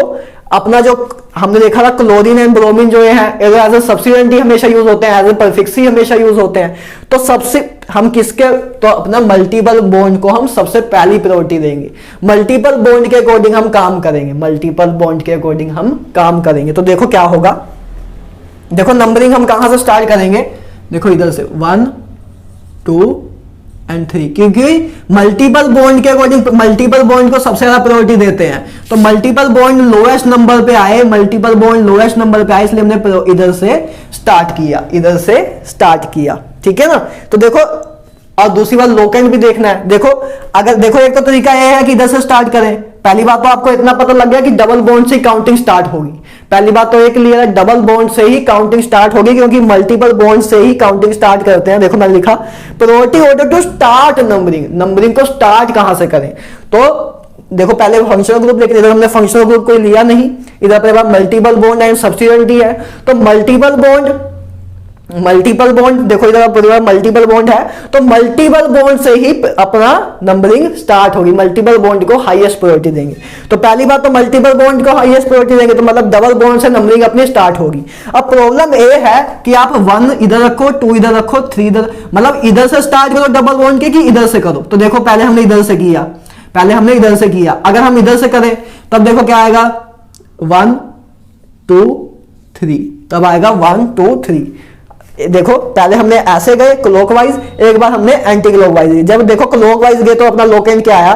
अपना जो हमने देखा था क्लोरीन एंड ब्रोमीन जो है एज ए सब्स्टिट्यूएंट ही हमेशा यूज होते हैं, एज ए प्रीफिक्स ही हमेशा यूज होते हैं। तो सबसे हम किसके, तो अपना मल्टीपल बॉन्ड को हम सबसे पहली प्रायोरिटी देंगे, मल्टीपल बॉन्ड के अकॉर्डिंग हम काम करेंगे, मल्टीपल बॉन्ड के अकॉर्डिंग हम काम करेंगे। तो देखो क्या होगा, देखो नंबरिंग हम कहां से स्टार्ट करेंगे, देखो इधर से 1 2 एंड 3, क्योंकि मल्टीपल बॉन्ड के अकॉर्डिंग मल्टीपल बॉन्ड को सबसे ज्यादा प्रायोरिटी देते हैं। तो मल्टीपल बॉन्ड लोएस्ट नंबर पे आए, मल्टीपल बॉन्ड लोएस्ट नंबर पे आए, इसलिए हमने इधर से स्टार्ट किया, इधर से स्टार्ट किया, ठीक है ना। तो देखो और दूसरी बात लोकेंट भी देखना है। देखो अगर देखो एक तो तरीका यह है कि इधर से स्टार्ट करें। पहली बात तो आपको इतना पता लग गया कि डबल बॉन्ड से काउंटिंग स्टार्ट होगी, पहली बात तो ये क्लियर है, डबल बॉन्ड से ही काउंटिंग स्टार्ट होगी, क्योंकि मल्टीपल बॉन्ड से ही काउंटिंग स्टार्ट करते हैं। देखो मैंने लिखा priority order to start numbering, numbering को स्टार्ट कहां से करें। तो देखो पहले फंक्शनल ग्रुप, लेकिन इधर हमने फंक्शनल ग्रुप कोई लिया नहीं, इधर अपने पास मल्टीपल बॉन्ड एंड सब्स्टिट्यूएंट है। तो मल्टीपल बॉन्ड देखो इधर पूरा मल्टीपल बॉन्ड है, तो मल्टीपल बॉन्ड से ही अपना नंबरिंग स्टार्ट होगी, मल्टीपल बॉन्ड को हाईएस्ट प्रायोरिटी देंगे। तो पहली बात तो मल्टीपल बॉन्ड को हाईएस्ट प्रायोरिटी देंगे, तो मतलब डबल बॉन्ड से नंबरिंग अपनी स्टार्ट होगी। अब प्रॉब्लम ये है कि आप 1 इधर रखो, 2 इधर रखो, 3 इधर, मतलब इधर से स्टार्ट करो डबल बॉन्ड के कि इधर से करो। तो देखो पहले हमने इधर से किया, अगर हम इधर से करें तब देखो क्या आएगा 1 2 3, तब आएगा 1 2 3। देखो पहले हमने ऐसे गए क्लॉकवाइज, एक बार हमने एंटी क्लॉकवाइज। जब देखो क्लॉकवाइज गए तो अपना लोकेंट क्या आया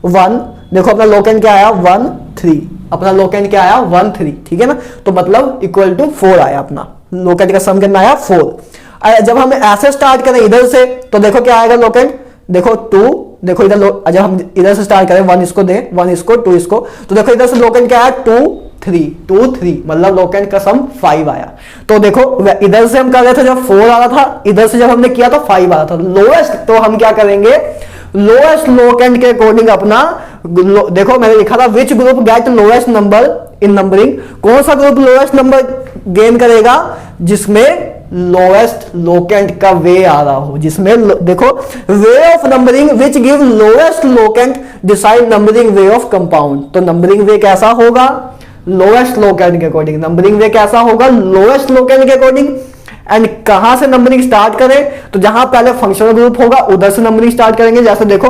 1, देखो अपना लोकेंट क्या आया 1 3, अपना लोकेंट क्या आया 1 3, ठीक है ना। तो मतलब इक्वल टू 4 आया, अपना लोकेंट का सम कितना आया 4। जब हम ऐसे स्टार्ट करें इधर से तो देखो क्या आएगा लोकेंट, देखो 2, देखो इधर जब हम इधर से स्टार्ट करें 1 इसको दें, 1 इसको 2 इसको, तो देखो इधर से लोकेंट क्या आया 2 3, मतलब लोकेंट का सम 5 आया। तो देखो इधर से हम कर रहे थे जब 4 आ रहा था, इधर से जब हमने किया तो 5 आ रहा था लोएस्ट। तो हम क्या करेंगे लोएस्ट लोकेंट के अकॉर्डिंग अपना देखो मैंने लिखा था which group get lowest number in numbering, कौन सा ग्रुप लोएस्ट नंबर गेन करेगा, जिसमें लोएस्ट लोकेंट का वे आ रहा हो, जिसमें देखो वे of numbering which give lowest locant decide numbering way of compound. तो नंबरिंग वे कैसा होगा लोएस्ट लोकेंट के अकॉर्डिंग, नंबरिंग वे कैसा होगा लोएस्ट लोकेंट के अकॉर्डिंग। एंड कहां से नंबरिंग स्टार्ट करें, तो जहां पहले फंक्शनल ग्रुप होगा उधर से नंबरिंग स्टार्ट करेंगे। जैसे देखो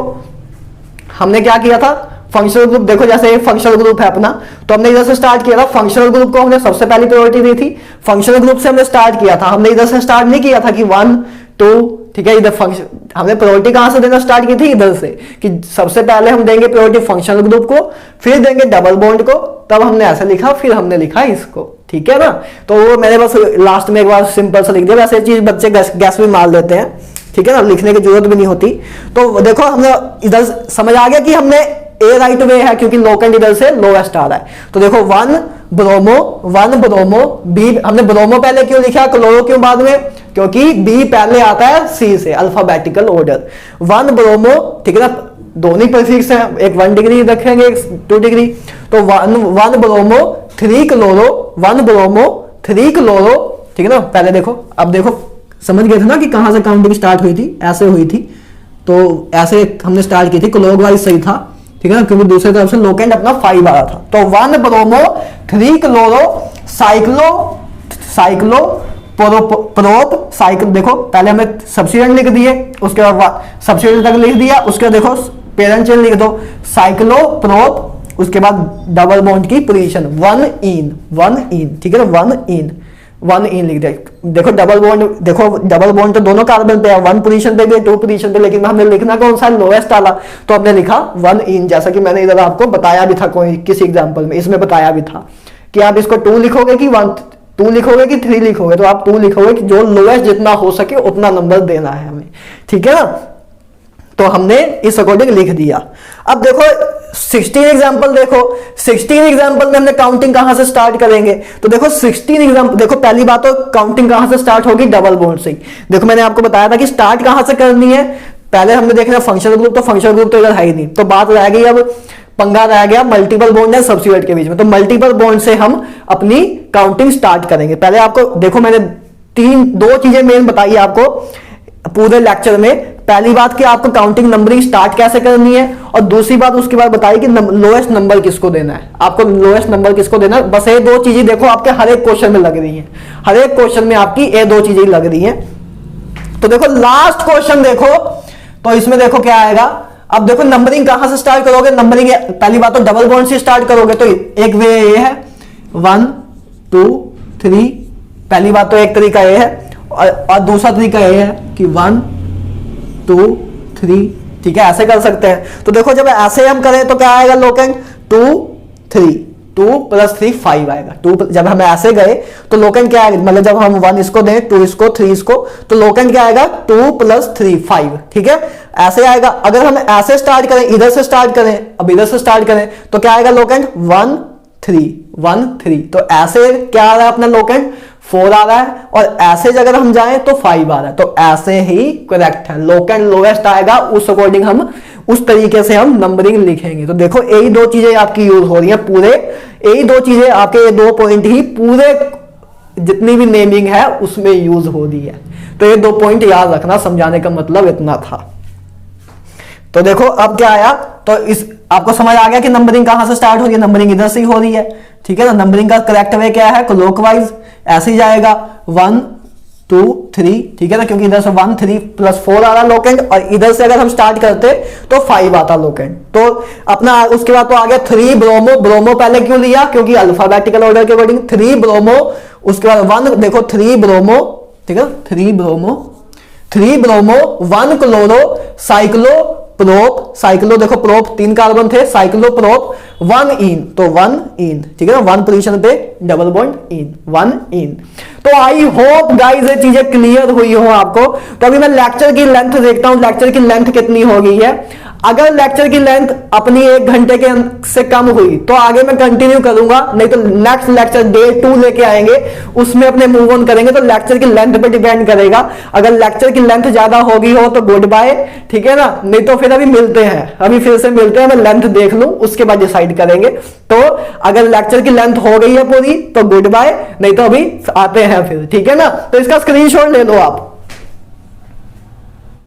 हमने क्या किया था फंक्शनल ग्रुप, देखो जैसे फंक्शनल ग्रुप है अपना, तो हमने इधर से स्टार्ट किया था, फंक्शनल ग्रुप को हमने सबसे पहली प्रायोरिटी दी थी, फंक्शनल ग्रुप से हमने स्टार्ट किया था, हमने इधर से स्टार्ट नहीं किया था कि 1 2, ठीक है। इधर फंक्शन हमने प्रायोरिटी कहां से देना स्टार्ट की थी इधर से, कि सबसे पहले हम देंगे प्रायोरिटी फंक्शनल ग्रुप को, फिर देंगे डबल बॉन्ड को, तब हमने ऐसे लिखा, फिर हमने लिखा इसको, ठीक है ना। तो वो मैंने बस लास्ट में एक बार सिंपल सा लिख दिया, वैसे चीज बच्चे गैस भी मार देते हैं, ठीक है ना, लिखने की जरूरत भी नहीं होती। तो देखो हमने इधर समझ आ गया कि हमने ए राइट वे है, क्योंकि लोकेंट इधर से लोएस्ट आ रहा है। तो देखो 1 ब्रोमो बी, हमने ब्रोमो पहले क्यों लिखा क्लोरो क्यों बाद में, क्योंकि बी पहले आता है सी से, अल्फाबेटिकल ऑर्डर। 1 ब्रोमो, ठीक है ना, दोनों प्रीफिक्स हैं, एक 1 डिग्री रखेंगे एक 2 डिग्री, तो 1 ब्रोमो 3 क्लोरो, 1 ब्रोमो 3 क्लोरो, ठीक है ना। पहले देखो, अब देखो समझ गए थे ना कि कहां से काउंटिंग स्टार्ट हुई थी, ऐसे हुई थी, तो ऐसे हमने स्टार्ट की थी, क्लॉकवाइज सही था, ठीक है ना, क्योंकि दूसरी तरफ से लोकेंट अपना 5 आ रहा था। तो 1 bromo 3 chloro cyclo prop cycle, देखो पहले हमें सब्स्टिट्यूएंट लिख दिए, उसके बाद सब्स्टिट्यूएंट तक लिख दिया, उसके बाद देखो पेरेंट चेन लिख दो साइक्लो प्रोप, उसके बाद डबल बॉन्ड की पोजीशन 1 इन, ठीक है ना, 1 इन लिख दिया। देखो डबल बॉन्ड, देखो डबल बॉन्ड तो दोनों कार्बन पे है, 1 पोजीशन पे भी है, 2 पोजीशन पे, लेकिन हमने लिखना कौन सा लोएस्ट वाला, तो हमने लिखा 1 इन, जैसा कि मैंने इधर आपको बताया भी था कोई किसी एग्जांपल में, इसमें बताया भी था कि आप इसको 2 लिखोगे कि 2 लिखोगे कि 3 लिखोगे, तो आप 2 लिखोगे कि जो लोएस्ट जितना हो सके उतना नंबर देना है हमें, ठीक है ना। तो हमने इस अकॉर्डिंग लिख दिया। अब देखो 16 एग्जांपल, देखो 16 एग्जांपल में हमने काउंटिंग कहां से स्टार्ट करेंगे, तो देखो 16 एग्जांपल, देखो पहली बात तो काउंटिंग कहां से स्टार्ट होगी, डबल बॉन्ड से। देखो मैंने आपको बताया था कि स्टार्ट कहां से करनी है, पहले हमने देखना फंक्शनल ग्रुप, तो फंक्शनल ग्रुप तो इधर है ही नहीं, तो बात रह गई, अब पंगा रह गया मल्टीपल बॉन्ड है सब्स्टिट्यूएंट के बीच में। तो मल्टीपल बॉन्ड से हम अपनी काउंटिंग स्टार्ट करेंगे। पहले आपको देखो मैंने 2 चीजें मेन बताई आपको पूरे लेक्चर में। पहली बात कि आपको काउंटिंग नंबरिंग स्टार्ट कैसे करनी है, और दूसरी बात उसके बाद बताई कि लोएस्ट नंबर किसको देना है, आपको लोएस्ट नंबर किसको देना है। बस ये 2 चीजें देखो आपके हर एक क्वेश्चन में लग रही हैं, हर एक क्वेश्चन में आपकी ये 2 चीजें लग रही हैं। तो देखो लास्ट क्वेश्चन देखो, तो इसमें देखो क्या आएगा। अब देखो नंबरिंग कहां से स्टार्ट करोगे, नंबरिंग पहली बात तो डबल बॉन्ड से स्टार्ट करोगे, तो एक वे ये है 1 2 3, पहली बात तो एक तरीका ये है, और दूसरा तरीका ये है कि 1 2 3, ठीक है, ऐसे कर सकते हैं। तो देखो जब ऐसे हम करें तो क्या आएगा लोकेंट 2 3, 2 + 3 5 आएगा। 2 जब हम ऐसे गए तो लोकेंट क्या आएगा, मतलब जब हम 1 इसको दें 2 इसको 3 इसको, तो लोकेंट क्या आएगा 2 + 3 5, ठीक है, ऐसे आएगा। अगर हम ऐसे स्टार्ट करें, इधर से स्टार्ट करें, अब इधर से स्टार्ट करें तो क्या आएगा लोकेंट 1 3, तो ऐसे क्या आ रहा है अपना लोकेंट 4 आ रहा है, और ऐसे अगर हम जाएं तो 5 आ रहा है, तो ऐसे ही करेक्ट है, लोकेंट लोएस्ट आएगा, उस अकॉर्डिंग हम उस तरीके से हम नंबरिंग लिखेंगे। तो देखो यही 2 चीजें आपकी यूज हो रही है पूरे, यही 2 चीजें आपके, ये 2 पॉइंट ही पूरे जितनी भी नेमिंग है उसमें यूज हो रही है। तो ये 2 पॉइंट याद रखना, समझाने का मतलब इतना था। तो देखो अब क्या आया, तो इस आपको समझ आ गया कि नंबरिंग कहां से स्टार्ट हो रही है, नंबरिंग इधर से ही हो रही है, ठीक है ना। नंबरिंग का करेक्ट वे क्या है, क्लॉकवाइज ऐसे ही जाएगा 1 2 3, ठीक है ना, क्योंकि इधर से 1 3 + 4 आ रहा लोकेंट, और इधर से अगर हम स्टार्ट करते तो 5 आता लोकेंट। तो अपना उसके बाद तो आ गया 3 ब्रोमो, ब्रोमो पहले क्यों लिया, क्योंकि अल्फाबेटिकल ऑर्डर के अकॉर्डिंग 3 ब्रोमो, उसके बाद 1 देखो 3 ब्रोमो, ठीक है 3 bromo 1 chloro cyclo prop, cyclo देखो प्रोप 3 कार्बन थे, साइक्लो प्रोप 1 इन, तो 1 इन, ठीक है ना, 1 पोजीशन पे डबल बॉन्ड इन, 1 इन। तो आई होप गाइस ये चीजें क्लियर हुई हो आपको। तो अभी मैं लेक्चर की लेंथ देखता हूं, लेक्चर की लेंथ कितनी हो गई है। अगर लेक्चर की लेंथ अपनी 1 घंटे के से कम हुई तो आगे मैं कंटिन्यू करूंगा, नहीं तो नेक्स्ट लेक्चर डे 2 लेके आएंगे, उसमें अपने मूव ऑन करेंगे। तो लेक्चर की लेंथ पे डिपेंड करेगा, अगर लेक्चर की लेंथ ज्यादा होगी हो तो गुड बाय, ठीक है ना, नहीं तो फिर अभी मिलते हैं, अभी फिर से मिलते हैं, मैं लेंथ देख लूं उसके बाद डिसाइड करेंगे। तो अगर लेक्चर की लेंथ हो गई है पूरी तो गुड बाय, नहीं तो अभी आते हैं फिर, ठीक है ना। तो इसका स्क्रीनशॉट ले लो आप।